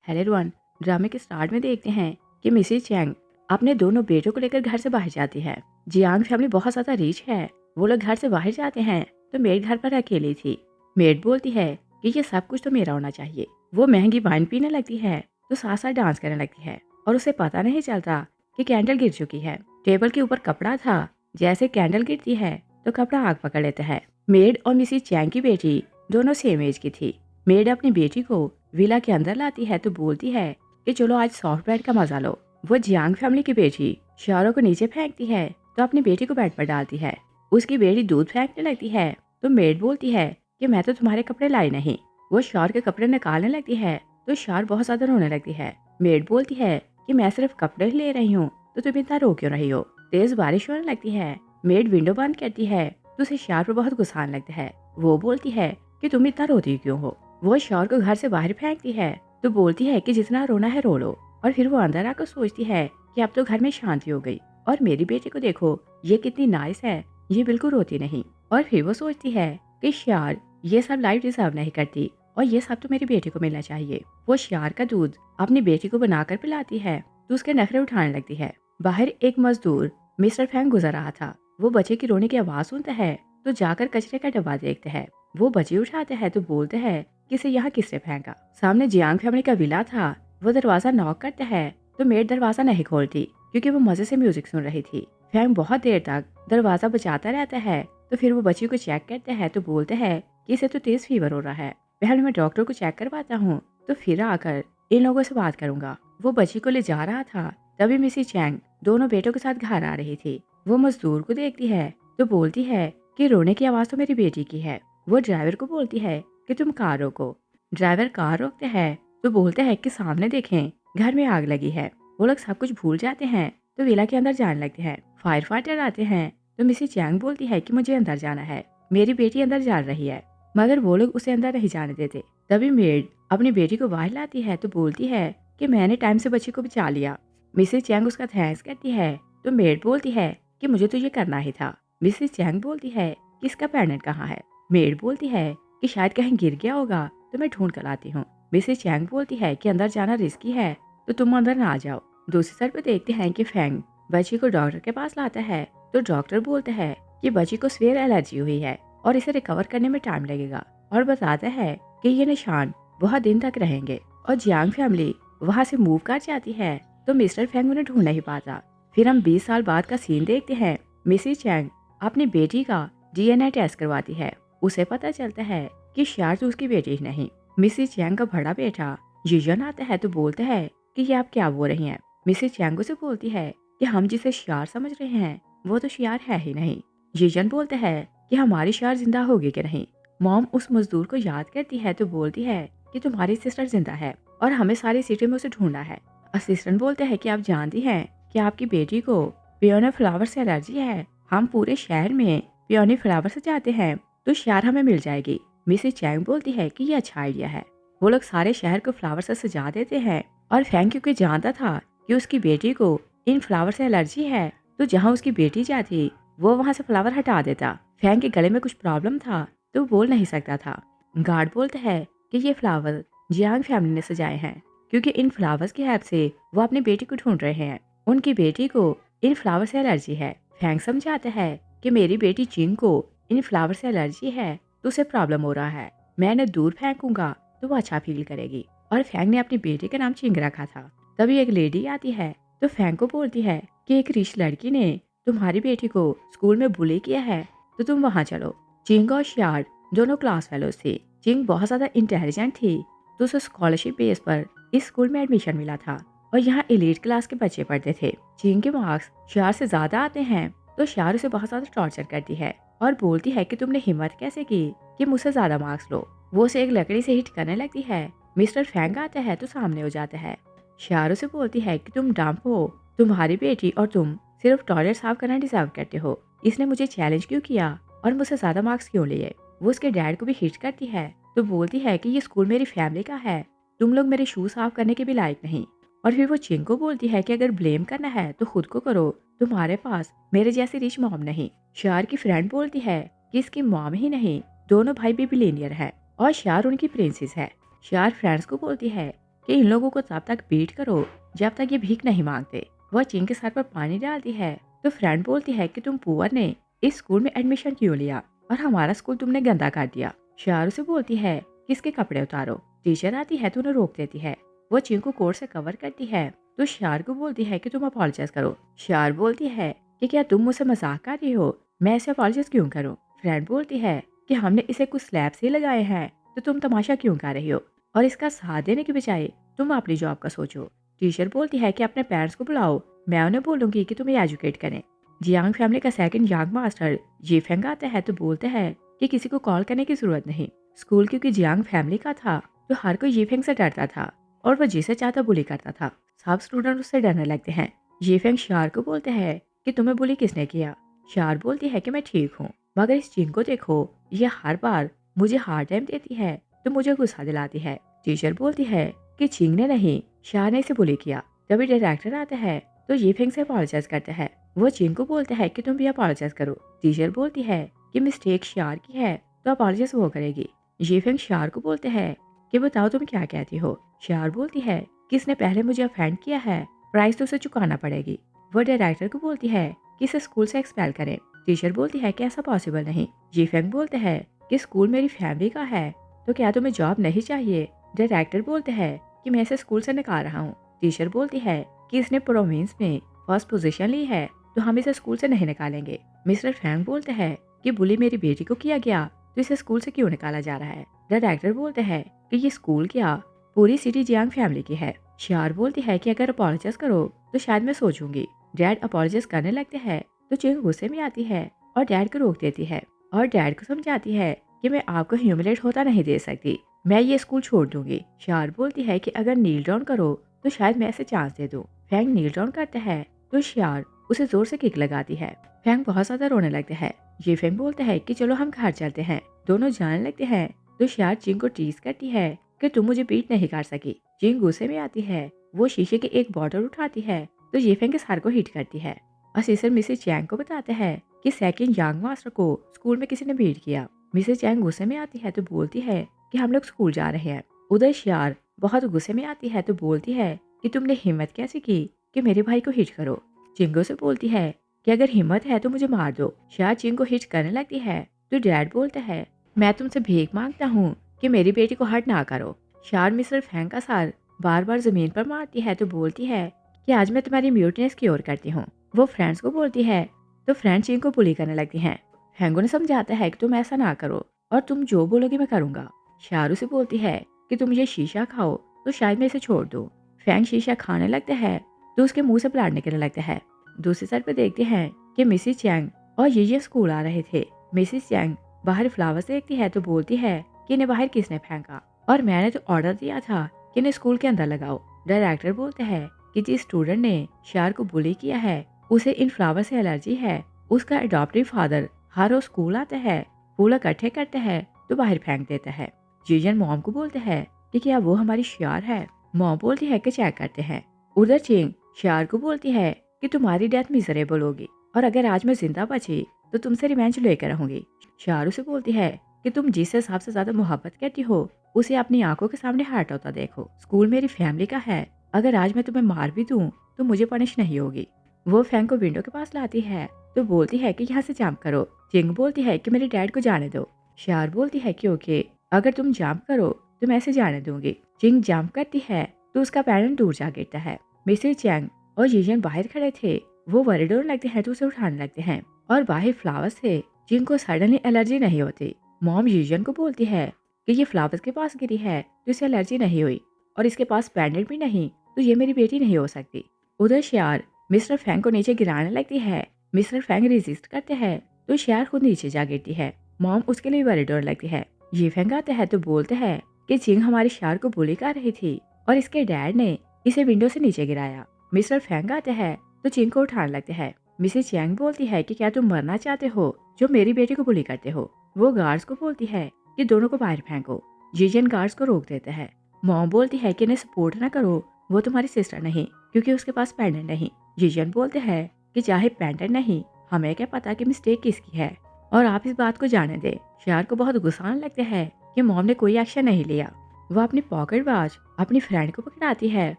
Hello everyone. ड्रामे के start में देखते हैं कि मिसेस चैंग अपने दोनों बेटों को लेकर घर से बाहर जाती है। जियांग फैमिली बहुत ज्यादा रिच है। वो लोग घर से बाहर जाते हैं तो मेड घर पर अकेली थी। मेड बोलती है कि ये सब कुछ तो मेरा होना चाहिए। वो महंगी वाइन पीने लगती है तो साथ साथ डांस करने लगती है और उसे पता नहीं चलता कि कैंडल गिर चुकी है। टेबल के ऊपर कपड़ा था। जैसे कैंडल गिरती है तो कपड़ा आग पकड़ लेता है। मेड और मिसेस चैंग की बेटी दोनों सेम एज की थी। मेड अपनी बेटी को विला के अंदर लाती है तो बोलती है कि चलो आज सॉफ्ट ब्रेड का मजा लो। वो जियांग फैमिली की बेटी शारों को नीचे फेंकती है तो अपनी बेटी को बेड पर डालती है। उसकी बेटी दूध फेंकने लगती है तो मेड बोलती है कि मैं तो तुम्हारे कपड़े लाई नहीं। वो शार के कपड़े निकालने लगती है तो शार बहुत ज्यादा रोने लगती है। मेड बोलती है कि मैं सिर्फ कपड़े ही ले रही हूँ तो तुम इतना रो क्यों रही हो। तेज बारिश होने लगती है। मेड विंडो बंद करती है तो उसे शार पर बहुत गुस्सा आने लगता है। वो बोलती है कि तुम इतना रोती क्यों हो। वो शौर को घर से बाहर फेंकती है तो बोलती है कि जितना रोना है रो लो। और फिर वो अंदर आकर सोचती है कि अब तो घर में शांति हो गई और मेरी बेटी को देखो ये कितनी नाइस है, ये बिल्कुल रोती नहीं। और फिर वो सोचती है कि श्यार ये सब लाइफ डिजर्व नहीं करती और ये सब तो मेरी बेटी को मिलना चाहिए। वो श्यार का दूध अपनी बेटी को बनाकर पिलाती है तो उसके नखरे उठाने लगती है। बाहर एक मजदूर मिस्टर फैंग गुजर रहा था। वो बच्चे की रोने की आवाज सुनता है तो जाकर कचरे का डब्बा देखते हैं। वो बच्चे उठाते हैं तो बोलते हैं किसे यहाँ किसने फेंका। सामने जियांग फैमिली का विला था। वो दरवाजा नॉक करता है तो मेड दरवाजा नहीं खोलती क्योंकि वो मजे से म्यूजिक सुन रही थी। फैंग बहुत देर तक दरवाजा बचाता रहता है तो फिर वो बच्ची को चेक करते हैं तो बोलते हैं कि इसे तो तेज फीवर हो रहा है, पहले मैं डॉक्टर को चेक करवाता हूँ तो फिर आकर इन लोगों से बात करूंगा। वो बच्ची को ले जा रहा था तभी मिसी चैंग दोनों बेटों के साथ घर आ रही थी। वो मजदूर को देखती है तो बोलती है कि रोने की आवाज तो मेरी बेटी की है। वो ड्राइवर को बोलती है कि तुम कार रोको। ड्राइवर कार रोकते हैं तो बोलते हैं कि सामने देखें घर में आग लगी है। वो लोग सब कुछ भूल जाते हैं तो विला के अंदर जाने लगते हैं। फायर फाइटर आते हैं तो मिसेस चैंग बोलती है कि मुझे अंदर जाना है, मेरी बेटी अंदर जा रही है, मगर वो लोग उसे अंदर नहीं जाने देते। तभी मेड अपनी बेटी को बाहर लाती है तो बोलती है कि मैंने टाइम से बच्ची को बचा लिया। मिसेस चैंग उसका थैंक्स करती है तो मेड बोलती है कि मुझे तो ये करना ही था। मिसेस चैंग बोलती है कि इसका पेंडेंट कहाँ है। मेड बोलती है कि शायद कहीं गिर गया होगा तो मैं ढूंढ कर लाती हूँ। मिसेस चैंग बोलती है कि अंदर जाना रिस्की है तो तुम अंदर ना आ जाओ। दूसरी साइड पे देखते हैं कि फैंग बच्ची को डॉक्टर के पास लाता है तो डॉक्टर बोलता है कि बच्ची को स्वेयर एलर्जी हुई है और इसे रिकवर करने में टाइम लगेगा और बताता है कि ये निशान बहुत दिन तक रहेंगे। और जियांग फैमिली वहाँ से मूव कर जाती है तो मिस्टर फैंग उन्हें ढूंढ नहीं पाता। फिर हम 20 साल बाद का सीन देखते हैं। मिसेस चैंग अपनी बेटी का डीएनए टेस्ट करवाती है। उसे पता चलता है कि शार तो उसकी बेटी ही नहीं। मिसेस चैंग का बड़ा बेटा जिजन आता है तो बोलता है कि ये आप क्या बोल रही हैं। मिसेस चैंग से बोलती है कि हम जिसे शार समझ रहे हैं वो तो शार है ही नहीं। जिजन बोलता है कि हमारी शार जिंदा होगी कि नहीं। मॉम उस मजदूर को याद करती है तो बोलती है कि तुम्हारी सिस्टर जिंदा है और हमें सारी सिटी में उसे ढूंढना है। असिस्टेंट बोलते हैं कि आप जानती हैं कि आपकी बेटी को पियोनी फ्लावर से एलर्जी है। हम पूरे शहर में पियोनी फ्लावर से जाते हैं तो शार हमें मिल जाएगी। मिसेस चैंग बोलती है कि ये अच्छा आइडिया है। वो लोग सारे शहर को फ्लावर से सजा देते हैं और फैंग क्योंकि जानता था कि उसकी बेटी को इन फ्लावर से एलर्जी है तो जहाँ उसकी बेटी जाती वो वहाँ से फ्लावर हटा देता। फैंग के गले में कुछ प्रॉब्लम था तो वो बोल नहीं सकता था। गार्ड बोलता है कि ये फ्लावर जियांग फैमिली ने सजाए हैं क्योंकि इन फ्लावर्स की हेल्प से वो अपनी बेटी को ढूंढ रहे हैं। उनकी बेटी को इन फ्लावर से एलर्जी है। फैंग समझाता है कि मेरी बेटी चिंग को इन फ्लावर से एलर्जी है तो उसे प्रॉब्लम हो रहा है, मैं इन्हें दूर फेंकूंगा तो वो अच्छा फील करेगी। और फैंग ने अपनी बेटी का नाम चिंग रखा था। तभी एक लेडी आती है तो फैंग को बोलती है कि एक रिच लड़की ने तुम्हारी बेटी को स्कूल में बुली किया है तो तुम वहाँ चलो। चिंग और शियार दोनों क्लास फेलोज थे। चिंग बहुत ज्यादा इंटेलिजेंट थी तो उसे स्कॉलरशिप बेस पर इस स्कूल में एडमिशन मिला था और यहाँ एलीट क्लास के बच्चे पढ़ते थे। चिंग के मार्क्स शियार से ज्यादा आते हैं तो शियार उसे बहुत ज्यादा टॉर्चर करती है और बोलती है कि तुमने हिम्मत कैसे की कि मुझसे ज्यादा मार्क्स लो। वो उसे एक लकड़ी से हिट करने लगती है। मिस्टर फैंग आता है तो सामने हो जाता है। शियार उसे बोलती है कि तुम डंप हो, तुम्हारी बेटी और तुम सिर्फ टॉयलेट साफ करना डिजर्व करते हो। इसने मुझे चैलेंज क्यों किया और मुझसे ज्यादा मार्क्स क्यों लिए। वो उसके डैड को भी हिट करती है तो बोलती है कि ये स्कूल मेरी फैमिली का है, तुम लोग मेरे शू साफ करने के भी लायक नहीं। और फिर वो चिंग को बोलती है कि अगर ब्लेम करना है तो खुद को करो, तुम्हारे पास मेरे जैसी रिच मॉम नहीं। शार की फ्रेंड बोलती है कि इसकी मॉम ही नहीं, दोनों भाई भी बिलियनियर है और शार उनकी प्रिंसेस है। शार फ्रेंड्स को बोलती है कि इन लोगों को तब तक बीट करो जब तक ये भीख नहीं मांगते। वह चिंग के सर पर पानी डालती है तो फ्रेंड बोलती है कि तुम पुअर ने इस स्कूल में एडमिशन क्यों लिया और हमारा स्कूल तुमने गंदा कर दिया। शारू से बोलती है कि इसके कपड़े उतारो। टीचर आती है तो उन्हें रोक देती है। वो चिंग को कोट से कवर करती है तो शार को बोलती है कि तुम अपोलोजाइज करो। शार बोलती है कि क्या तुम मुझसे मजाक कर रही हो, मैं ऐसे अपोलोजाइज क्यों करूं। फ्रेंड बोलती है कि हमने इसे कुछ स्लैब से लगाए हैं तो तुम तमाशा क्यों कर रही हो और इसका साथ देने की बजाय तुम अपनी जॉब का सोचो। टीचर बोलती है कि अपने पेरेंट्स को बुलाओ, मैं उन्हें बोलूंगी कि तुम्हें एजुकेट करें। जियांग फैमिली का सेकंड यांग मास्टर जीफेंग आता है तो बोलते हैं कि किसी को कॉल करने की जरूरत नहीं। स्कूल क्योंकि जियांग फैमिली का था तो हर कोई जीफेंग से डरता था और वह जिसे चाहता बुली करता था। सब स्टूडेंट उससे डरने लगते हैं। जीफेंग शार को बोलते हैं कि तुम्हें बुली किसने किया। शार बोलती है कि मैं ठीक हूँ, मगर इस चिंग को देखो, ये हर बार मुझे हार्ड टाइम देती है तो मुझे गुस्सा दिलाती है। टीचर बोलती है कि चिंग ने नहीं, शार ने इसे बुली किया। तभी डायरेक्टर आता है तो जीफेंग से अपोलोजाइज करता है। वो चिंग को बोलता है कि तुम भी अपोलोजाइज करो। टीचर बोलती है कि मिस्टेक शार की है तो अपोलोजाइज वो करेगी। जीफेंग शार को बोलते हैं कि बताओ तुम क्या कहती हो। शार बोलती है कि इसने पहले मुझे ऑफेंड किया है, प्राइस तो उसे चुकाना पड़ेगी। वो डायरेक्टर को बोलती है कि इसे स्कूल से एक्सपेल करें। टीचर बोलती है कि ऐसा पॉसिबल नहीं। जीफेंग बोलते हैं कि स्कूल मेरी फैमिली का है तो क्या तुम्हें जॉब नहीं चाहिए। डायरेक्टर बोलते हैं कि मैं इसे स्कूल से निकाल रहा हूँ। टीचर बोलती है कि इसने प्रोविंस में फर्स्ट पोजीशन ली है तो हम इसे स्कूल से नहीं निकालेंगे। मिस्टर फैंग बोलते हैं कि बुली मेरी बेटी को किया गया तो इसे स्कूल से क्यों निकाला जा रहा है। डायरेक्टर बोलते हैं कि ये स्कूल क्या पूरी सिटी जियांग फैमिली की है। शार बोलती है कि अगर अपोलोजाइज करो तो शायद मैं सोचूंगी। डैड अपोलोजाइज करने लगते हैं तो चिंग गुस्से में आती है और डैड को रोक देती है और डैड को समझाती है कि मैं आपको ह्यूमिलेट होता नहीं दे सकती, मैं ये स्कूल छोड़ दूंगी। शार बोलती है कि अगर नील डाउन करो तो शायद मैं ऐसे चांस दे दूं। फैंग नील डाउन करता है तो शार उसे जोर से किक लगाती है। फैंग बहुत ज्यादा रोने लगते हैं। ये फैंग बोलते हैं कि चलो हम घर चलते हैं। दोनों जाने लगते हैं तो शार चिंग को टीज करती है कि तुम मुझे बीट नहीं कर सकी। चिंग गुस्से में आती है। वो शीशे की एक बॉटल उठाती है तो ये फैंग के सर को हिट करती है। असिस्टेंट मिसेस चैंग को बताते हैं कि सेकंड यांग मास्टर को स्कूल में किसी ने बीट किया। मिसेस चैंग गुस्से में आती है तो बोलती है कि हम लोग स्कूल जा रहे हैं। उधर शार बहुत गुस्से में आती है तो बोलती है कि तुमने हिम्मत कैसे की कि मेरे भाई को हिट करो। चिंगो से बोलती है कि अगर हिम्मत है तो मुझे मार दो। शार चिंग को हिट करने लगती है तो डैड बोलता है मैं तुमसे भीख मांगता हूँ कि मेरी बेटी को हर्ट ना करो। शार मिस्टर फैंग का सर बार बार जमीन पर मारती है तो बोलती है कि आज मैं तुम्हारी म्यूटनेस की ओर करती हूँ। वो फ्रेंड्स को बोलती है तो फ्रेंड्स चिंग को बुली करने लगती हैं। फैंगो ने समझाता है कि तुम ऐसा ना करो और तुम जो बोलोगे मैं करूंगा। शारू से बोलती है कि तुम ये शीशा खाओ तो शायद मैं इसे छोड़ दूं। फैंग शीशा खाने लगता है तो उसके मुंह से ब्लड निकलने लगता है। दूसरी साइड पे देखते हैं कि मिसिस चैंग और ये स्कूल आ रहे थे। मिसिस चैंग बाहर फ्लावर्स देखती है तो बोलती है कि इन्हें बाहर किसने फेंका और मैंने तो ऑर्डर दिया था कि इन्हें स्कूल के अंदर लगाओ। डायरेक्टर बोलते हैं कि जिस स्टूडेंट ने शार को बुली किया है उसे इन फ्लावर से एलर्जी है। उसका अडॉप्टिव फादर हर रोज स्कूल आता है, फूल इकट्ठे करता है तो बाहर फेंक देता है। जीजन मॉम को बोलते हैं कि क्या वो हमारी शार है। मॉम बोलती है कि चेक करते हैं। उधर चिंग शार को बोलती है कि तुम्हारी डेथ मिजरेबल होगी और अगर आज मैं जिंदा बची तो तुमसे रिवेंज लेकर रहूंगी। शारू से बोलती है कि तुम जिससे सबसे ज्यादा मोहब्बत करती हो उसे अपनी आंखों के सामने हर्ट होता देखो। स्कूल मेरी फैमिली का है, अगर आज मैं तुम्हें मार भी दूं तो मुझे पनिश नहीं होगी। वो फैंग को विंडो के पास लाती है तो बोलती है कि यहाँ से जंप करो। चिंग बोलती है कि मेरे डैड को जाने दो। शार बोलती है कि ओके, अगर तुम जंप करो तो मैं इसे जाने दूंगी। चिंग जंप करती है तो उसका पैरेंट दूर जा गिरता है। मिसेस चैंग और जीजन बाहर खड़े थे, वो वरीड होने लगते हैं तो उसे उठाने लगते हैं और बाहर फ्लावर्स थे जिनको सडनली एलर्जी नहीं होती। मॉम जीजन को बोलती है कि ये फ्लावर्स के पास गिरी है तो इसे एलर्जी नहीं हुई और इसके पास पेंडेंट भी नहीं तो ये मेरी बेटी नहीं हो सकती। उधर शार मिस्टर फैंग को नीचे गिराने लगती है। मिस्टर फैंग रेजिस्ट करते हैं तो शार खुद नीचे जा गिरती है। मॉम उसके लिए वरीड होने लगती है। ये फैंग आते हैं तो बोलते हैं कि चिंग हमारी शार को बुली कर रही थी और इसके डैड ने इसे विंडो से नीचे गिराया। मिस्टर फैंग आते हैं तो चिंग को उठाने लगते हैं। मिसेस चैंग बोलती है कि क्या तुम मरना चाहते हो जो मेरी बेटी को बुली करते हो। वो गार्ड्स को बोलती है कि दोनों को बाहर फेंको। जीजन गार्ड्स को रोक देते हैं। मॉम बोलती है कि इन्हें सपोर्ट ना करो, वो तुम्हारी सिस्टर नहीं क्योंकि उसके पास पेंडेंट नहीं। जीजन बोलते हैं कि चाहे पेंडेंट नहीं, हमें क्या पता कि मिस्टेक किसकी है और आप इस बात को जाने दे। शार को बहुत गुस्सा आने लगता है कि मॉम ने कोई एक्शन नहीं लिया। वह अपनी पॉकेट वॉच अपनी फ्रेंड को पकड़ाती है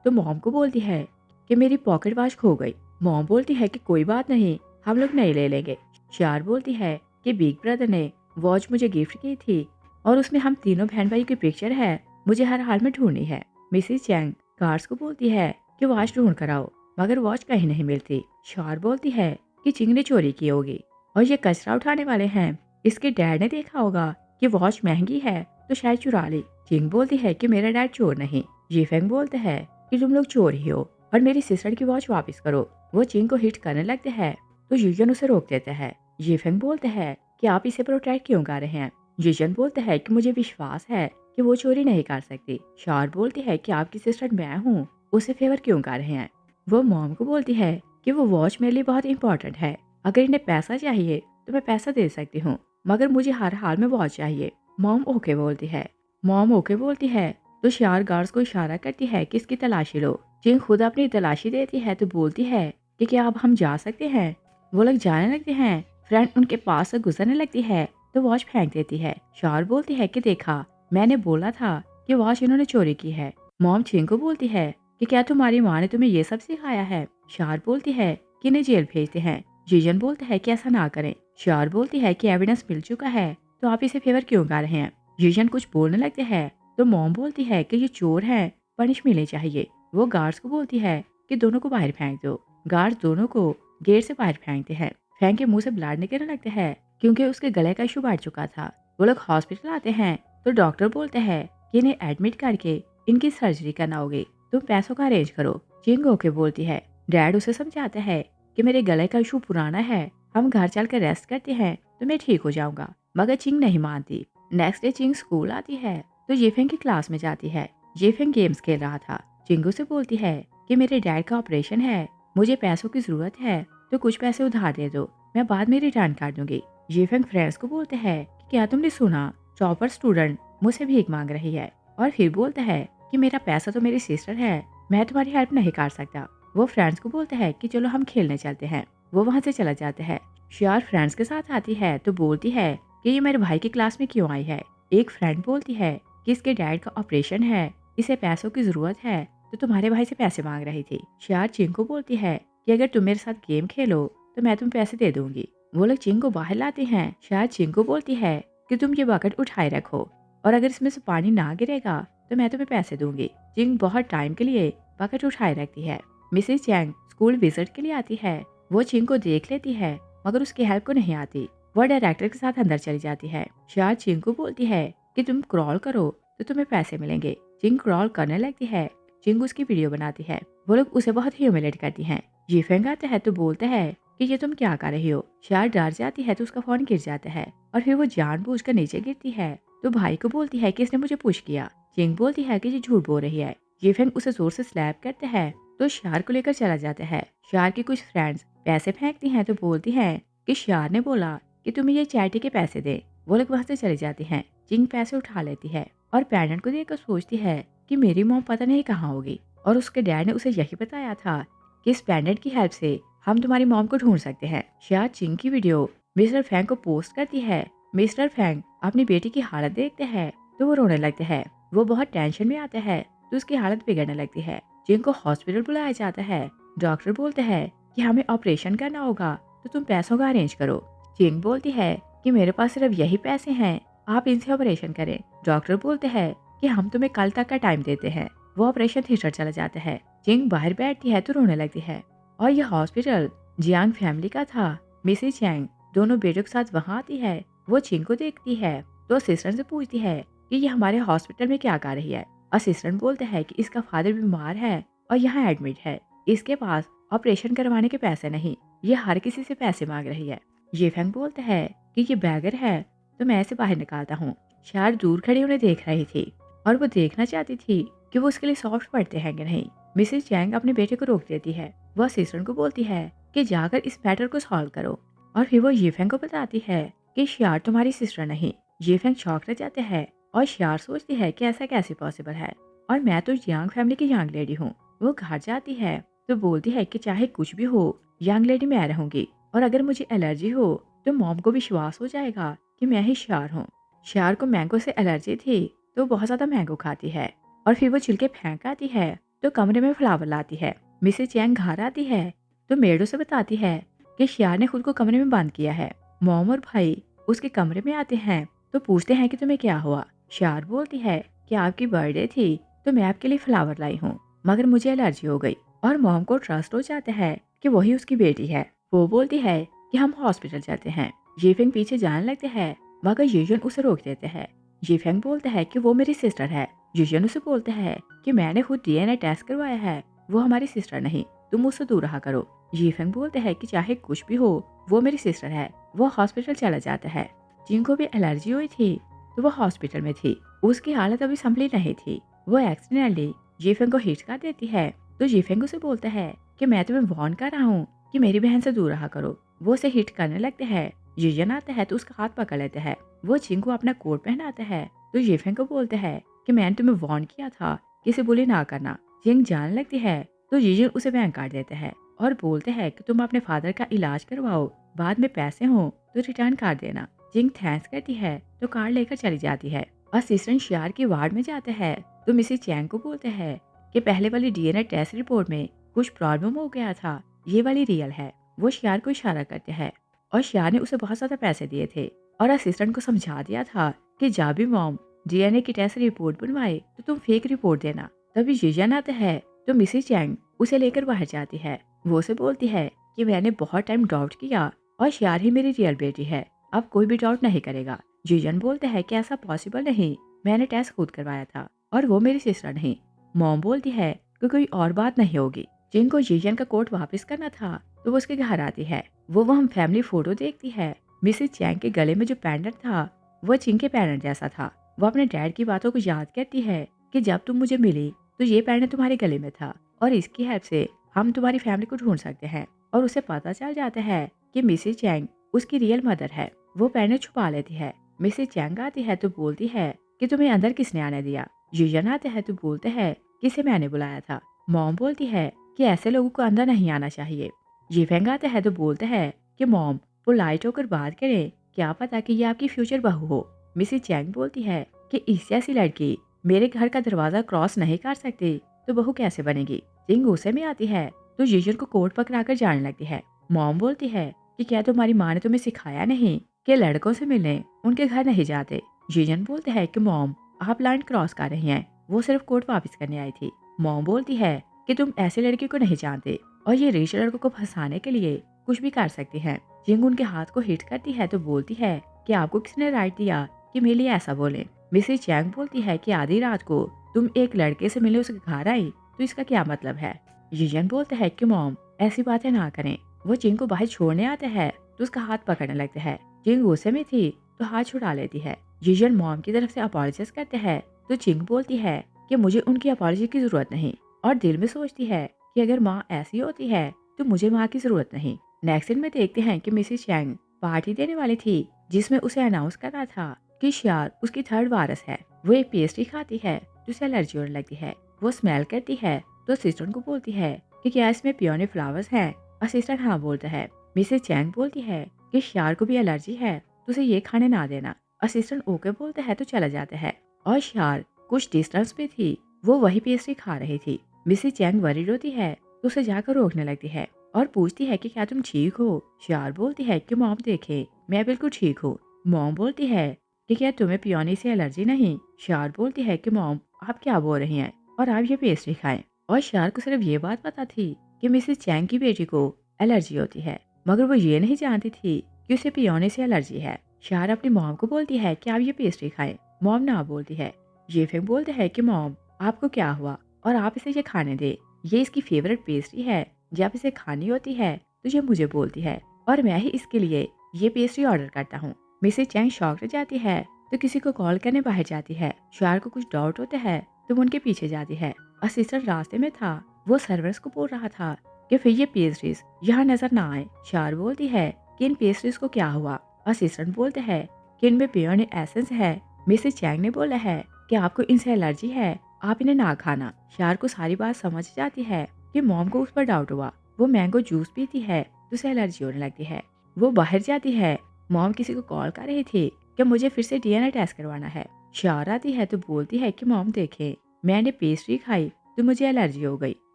तो मॉम को बोलती है कि मेरी पॉकेट वॉच खो गई। मॉम बोलती है कि कोई बात नहीं, हम लोग नई ले लेंगे। शार बोलती है कि बिग ब्रदर ने वॉच मुझे गिफ्ट की थी और उसमें हम तीनों बहन भाई की पिक्चर है, मुझे हर हाल में ढूंढनी है। मिसिस चैंग गार्ड्स को बोलती है कि वॉच ढूंढ कर आओ, मगर वॉच कहीं नहीं मिलती। शार बोलती है कि चिंग ने चोरी की होगी और ये कचरा उठाने वाले हैं, इसके डैड ने देखा होगा कि वॉच महंगी है तो शायद चुरा ली। चिंग बोलती है कि मेरा डैड चोर नहीं। जीफेंग बोलते हैं कि तुम लोग चोर ही हो और मेरी सिस्टर की वॉच वापस करो। वो चिंग को हिट करने लगते हैं तो यूजन उसे रोक देता है। जीफेंग बोलते हैं कि आप इसे प्रोटेक्ट क्यों कर रहे हैं। यूजन बोलते हैं कि मुझे विश्वास है कि वो चोरी नहीं कर सकती। शार बोलती है कि आपकी सिस्टर मैं हूँ, उसे फेवर क्यों कर रहे हैं। वो मॉम को बोलती है कि वो वॉच मेरे लिए बहुत इंपॉर्टेंट है, अगर इन्हें पैसा चाहिए तो मैं पैसा दे सकती हूँ, मगर मुझे हर हाल में वॉच चाहिए। मॉम ओके बोलती है। मॉम ओके बोलती है तो शार गार्ड्स को इशारा करती है कि इसकी तलाशी लो। जिंग खुद अपनी तलाशी देती है तो बोलती है कि क्या अब हम जा सकते हैं। वो लोग जाने लगते हैं। फ्रेंड उनके पास से गुजरने लगती है तो वॉच फेंक देती है। शार बोलती है कि देखा, मैंने बोला था कि वॉच इन्होंने चोरी की है। मॉम चिंग को बोलती है कि क्या तुम्हारी माँ ने तुम्हें ये सब सिखाया है। शार बोलती है कि इन्हें जेल भेजते हैं। जीजन बोलता है कि ऐसा ना करें। शार बोलती है कि एविडेंस मिल चुका है तो आप इसे फेवर क्यों कर रहे हैं। जीजन कुछ बोलने लगते हैं तो मॉम बोलती है कि ये चोर है, पनिश मिलनी चाहिए। वो गार्ड्स को बोलती है कि दोनों को बाहर फेंक दो। गार्ड्स दोनों को गेट से बाहर फेंकते हैं। फेंक के मुंह से ब्लड निकलने लगते हैं क्योंकि उसके गले का इशू बढ़ चुका था। वो लोग हॉस्पिटल आते हैं तो डॉक्टर बोलते हैं कि इन्हें एडमिट करके इनकी सर्जरी करना होगी, तुम पैसों का अरेंज करो। चिंग ओके बोलती है। डैड उसे समझाता है कि मेरे गले का इशू पुराना है, हम घर चल कर रेस्ट करते हैं तो मैं ठीक हो जाऊंगा, मगर चिंग नहीं मानती। नेक्स्ट डे चिंग स्कूल आती है तो येफेंग की क्लास में जाती है। येफेंग गेम्स खेल रहा था। चिंगू से बोलती है कि मेरे डैड का ऑपरेशन है, मुझे पैसों की जरूरत है तो कुछ पैसे उधार दे दो, मैं बाद में रिटर्न कर दूंगी। येफेंग फ्रेंड्स को बोलते हैं कि क्या तुमने सुना, टॉपर स्टूडेंट मुझसे भीख मांग रही है, और फिर बोलता है कि मेरा पैसा तो मेरी सिस्टर है, मैं तुम्हारी हेल्प नहीं कर सकता। वो फ्रेंड्स को बोलते हैं कि चलो हम खेलने चलते हैं। वो वहाँ से चला जाता है। श्यार फ्रेंड्स के साथ आती है तो बोलती है कि ये मेरे भाई की क्लास में क्यों आई है। एक फ्रेंड बोलती है कि इसके डैड का ऑपरेशन है, इसे पैसों की जरूरत है तो तुम्हारे भाई से पैसे मांग रही थी। श्यार चिंग को बोलती है कि अगर तुम मेरे साथ गेम खेलो तो मैं तुम पैसे दे दूंगी। वो लोग चिंग को बाहर लाते हैं। श्यार चिंग को बोलती है कि तुम ये बकेट उठाए रखो और अगर इसमें से पानी ना गिरेगा तो मैं तुम्हें पैसे दूंगी। चिंग बहुत टाइम के लिए बकेट उठाए रखती है। मिसेस चैंग स्कूल विजिट के लिए आती है। वो चिंग को देख लेती है मगर उसकी हेल्प को नहीं आती। वो डायरेक्टर के साथ अंदर चली जाती है। शायद चिंग को बोलती है कि तुम क्रॉल करो तो तुम्हें पैसे मिलेंगे। चिंग क्रॉल करने लगती है। चिंग उसकी वीडियो बनाती है। वो लोग उसे बहुत ह्यूमिलेट करती हैं। यीफेंग आता है तो बोलता है कि ये तुम क्या कर रही हो। शायद डर जाती है तो उसका फोन गिर जाता है और फिर वो जानबूझकर नीचे गिरती है तो भाई को बोलती है कि इसने मुझे पुश किया। चिंग बोलती है कि ये झूठ बोल रही है। यीफेंग उसे जोर से स्लैप करते हैं तो शार को लेकर चला जाता है। शार की कुछ फ्रेंड्स पैसे फेंकती हैं तो बोलती हैं कि शार ने बोला कि तुम्हें ये चैरिटी के पैसे दे। वो लोग वहाँ से चले जाते हैं। चिंग पैसे उठा लेती है और पेंडेंट को देखकर सोचती है कि मेरी मॉम पता नहीं कहाँ होगी और उसके डैड ने उसे यही बताया था कि इस पेंडेंट की हेल्प से हम तुम्हारी मॉम को ढूंढ सकते हैं। शायद चिंग की वीडियो मिस्टर फैंग को पोस्ट करती है। मिस्टर फैंग अपनी बेटी की हालत देखते हैं तो वो रोने लगते हैं। वो बहुत टेंशन में आता है तो उसकी हालत बिगड़ने लगती है। चिंग को हॉस्पिटल बुलाया जाता है। डॉक्टर बोलते हैं कि हमें ऑपरेशन करना होगा तो तुम पैसों का अरेंज करो। चिंग बोलती है कि मेरे पास सिर्फ यही पैसे हैं, आप इनसे ऑपरेशन करें। डॉक्टर बोलते हैं कि हम तुम्हें कल तक का टाइम देते हैं। वो ऑपरेशन थिएटर चला जाता है। चिंग बाहर बैठती है तो रोने लगती है और यह हॉस्पिटल जियांग फैमिली का था। मिसेस चैंग दोनों बेटों के साथ वहाँ आती है। वो चिंग को देखती है तो असिस्टेंट से पूछती है कि ये हमारे हॉस्पिटल में क्या कर रही है। असिस्टेंट बोलते हैं कि इसका फादर बीमार है और यहाँ एडमिट है, इसके पास ऑपरेशन करवाने के पैसे नहीं, ये हर किसी से पैसे मांग रही है। ये फैंग बोलता है कि ये बैगर है तो मैं इसे बाहर निकालता हूँ। शायद दूर खड़ी उन्हें देख रही थी और वो देखना चाहती थी कि वो उसके लिए सॉफ्ट पड़ते हैं कि नहीं। मिसेस चैंग अपने बेटे को रोक देती है। वो असिस्टेंट को बोलती है कि जाकर इस मैटर को सॉल्व करो और फिर वो येफेंग को बताती है कि शियार तुम्हारी सिस्टर नहीं। येफेंग शॉक रह जाते हैं और शियार सोचती है कि ऐसा कैसे पॉसिबल है और मैं तो यांग फैमिली की यांग लेडी हूँ। वो घर जाती है तो बोलती है कि चाहे कुछ भी हो यंग लेडी मैं रहूंगी और अगर मुझे एलर्जी हो तो मॉम को विश्वास हो जाएगा कि मैं ही शार हूँ। शार को मैंगो से एलर्जी थी तो बहुत ज़्यादा मैंगो खाती है और फिर वो छिलके फेंक आती है तो कमरे में फ्लावर लाती है। मिसेज चैंग घर आती है तो मेडो से बताती है कि शियार ने खुद को कमरे में बंद किया है। मॉम और भाई उसके कमरे में आते हैं तो पूछते हैं कि तुम्हें क्या हुआ। शियार बोलती है कि आपकी बर्थडे थी तो मैं आपके लिए फ्लावर लाई हूँ, मगर मुझे एलर्जी हो गई। और मॉम को ट्रस्ट हो जाता है कि वही उसकी बेटी है। वो बोलती है कि हम हॉस्पिटल चलते हैं। येफेंग पीछे जाने लगते हैं मगर येजन उसे रोक देते हैं। येफेंग बोलता है कि वो मेरी सिस्टर है। येजन उसे बोलता है कि मैंने खुद डीएनए टेस्ट करवाया है, वो हमारी सिस्टर नहीं, तुम उससे दूर रहा करो। येफेंग बोलते हैं कि चाहे कुछ भी हो वो मेरी सिस्टर है। वो हॉस्पिटल चला जाता है। जिन को भी एलर्जी हुई थी तो वो हॉस्पिटल में थी। उसकी हालत अभी संभली नहीं थी। वो एक्सीडेंटली येफेंग को हिट कर देती है तो येफेंग उसे बोलता है कि मैं तुम्हें वार्न कर रहा हूँ कि मेरी बहन से दूर रहा करो। वो उसे हिट करने लगते हैं। येजन आता है तो उसका हाथ पकड़ लेते हैं। वो चिंग को अपना कोट पहनाता है तो येफेंग को बोलते हैं कि मैंने तुम्हें वार्न किया था कि इसे बुली ना करना। चिंग जाने लगती है तो येजन उसे बैंक काट देते हैं और बोलते हैं कि तुम अपने फादर का इलाज करवाओ, बाद में पैसे हो तो रिटर्न कर देना। चिंग थैंक्स करती है तो कार्ड लेकर चली जाती है। असिस्टेंट शियार की वार्ड में जाते हैं तो मिसेस चैंग को बोलते हैं कि पहले वाली डीएनए टेस्ट रिपोर्ट में कुछ प्रॉब्लम हो गया था, ये वाली रियल है। वो शियार को इशारा करते हैं और शियार ने उसे बहुत ज्यादा पैसे दिए थे और असिस्टेंट को समझा दिया था कि जब भी मॉम डीएनए की टेस्ट रिपोर्ट बनवाए तो तुम फेक रिपोर्ट देना। तभी जीजन आता है तो मिसेस चैंग उसे लेकर बाहर जाती है। वो उसे बोलती है कि मैंने बहुत टाइम डाउट किया और शियार ही मेरी रियल बेटी है, अब कोई भी डाउट नहीं करेगा। जीजन बोलते हैं कि ऐसा पॉसिबल नहीं, मैंने टेस्ट खुद करवाया था और वो मेरी सिस्टर नहीं। मॉम बोलती है कि कोई और बात नहीं होगी। जिनको जीजन का कोट वापस करना था तो वो उसके घर आती है। वो हम फैमिली फोटो देखती है। मिसेस चैंग के गले में जो पेंडेंट था वो चिंग के पेंडेंट जैसा था। वो अपने डैड की बातों को याद करती है कि जब तुम मुझे मिली तो ये पेंडेंट तुम्हारे गले में था और इसकी हेल्प से हम तुम्हारी फैमिली को ढूंढ सकते हैं। और उसे पता चल जाता है कि मिसेस चैंग उसकी रियल मदर है। वो पेंडेंट छुपा लेती है। मिसेस चैंग आती है तो बोलती है कि तुम्हें अंदर किसने आने दिया। जीजन आते हैं तो बोलते हैं कि इसे मैंने बुलाया था। मॉम बोलती है कि ऐसे लोगों को अंदर नहीं आना चाहिए। येफेंग आता है तो बोलते हैं कि मॉम पोलाइट होकर बात करें, क्या पता कि ये आपकी फ्यूचर बहू हो। मिसेस चैंग बोलती है कि इस जैसी लड़की मेरे घर का दरवाजा क्रॉस नहीं कर सकती तो बहू कैसे बनेगी। जिंग गुस्से में आती है तो जीजन को कोट पकड़ाकर जाने लगती है। मॉम बोलती है कि क्या तुम्हारी माँ ने तुम्हें सिखाया नहीं कि लड़कों से मिलने उनके घर नहीं जाते। जीजन बोलते हैं कि मॉम आप लाइन क्रॉस कर रही हैं, वो सिर्फ कोट वापस करने आई थी। मॉम बोलती है कि तुम ऐसे लड़की को नहीं जानते और ये रिच लड़कों को फंसाने के लिए कुछ भी कर सकती हैं। जिंग उनके हाथ को हिट करती है तो बोलती है कि आपको किसने राइट दिया कि मेरे लिए ऐसा बोले। मिसेस चैंग बोलती है कि आधी रात को तुम एक लड़के से मिले उसके घर आई तो इसका क्या मतलब है। जीजन बोलते हैं कि मॉम ऐसी बातें ना करें। वो जिंग को बाहर छोड़ने आते हैं तो उसका हाथ पकड़ने लगते हैं। जिंग गुस्से में थी तो हाथ छुड़ा लेती है। जीजन मॉम की तरफ से अपॉलोजाइज करते हैं तो जिंग बोलती है कि मुझे उनकी अपॉलॉजी की जरूरत नहीं और दिल में सोचती है कि अगर माँ ऐसी होती है तो मुझे माँ की जरूरत नहीं। नेक्स्ट सीन में देखते हैं कि मिसेस चैंग पार्टी देने वाली थी जिसमें उसे अनाउंस करना था कि शियार उसकी थर्ड वारिस है। वो एक पेस्ट्री खाती है तो उसे एलर्जी होने लगती है। वो स्मेल करती है तो असिस्टेंट को बोलती है कि क्या इसमें पियोनी फ्लावर्स हैं। असिस्टेंट हाँ बोलता है। मिसेस चैंग बोलती है कि शियार को भी एलर्जी है तो उसे ये खाने ना देना। असिस्टेंट ओके बोलता है तो चला जाता है और शियार कुछ डिस्टेंस पे थी, वो वही पेस्ट्री खा रही थी। मिसेस चैंग वरीड होती है तो उसे जाकर रोकने लगती है और पूछती है कि क्या तुम ठीक हो। शियार बोलती है कि मॉम देखे मैं बिल्कुल ठीक हूँ। मॉम बोलती है कि क्या तुम्हें पियोनी से एलर्जी नहीं। शियार बोलती है कि मॉम आप क्या बोल रही हैं और आप ये पेस्ट्री खाएं। और शियार को सिर्फ ये बात पता थी कि मिसेस चैंग की बेटी को एलर्जी होती है, मगर वो ये नहीं जानती थी कि उसे पियोनी से एलर्जी है। शियार अपनी मॉम को बोलती है कि आप ये पेस्ट्री खाएं। मॉम ना बोलती है। येफेंग बोलते हैं कि मॉम आपको क्या हुआ और आप इसे ये खाने दे, ये इसकी फेवरेट पेस्ट्री है, जब इसे खानी होती है तो ये मुझे बोलती है और मैं ही इसके लिए ये पेस्ट्री ऑर्डर करता हूँ। मिसेस चैंग शॉक हो जाती है तो किसी को कॉल करने बाहर जाती है। शियार को कुछ डाउट होता है तो वो उनके पीछे जाती है। असिस्टेंट रास्ते में था, वो सर्वर्स को बोल रहा था कि फिर ये पेस्ट्रीज यहाँ नजर ना आए। शियार बोलती है कि इन पेस्ट्रीज को क्या हुआ। असिस्टेंट बोलते हैं कि इनमें पियोनी एसेंस है। मिसेस चैंग ने बोला है कि आपको इनसे एलर्जी है, आप इन्हें ना खाना। शियार को सारी बात समझ जाती है कि मॉम को उस पर डाउट हुआ। वो मैंगो जूस पीती है तो उसे एलर्जी होने लगती है। वो बाहर जाती है। मॉम किसी को कॉल कर रही थी कि मुझे फिर से डीएनए टेस्ट करवाना है। शार आती है तो बोलती है कि मॉम देखें, मैंने पेस्ट्री खाई तो मुझे एलर्जी हो गई।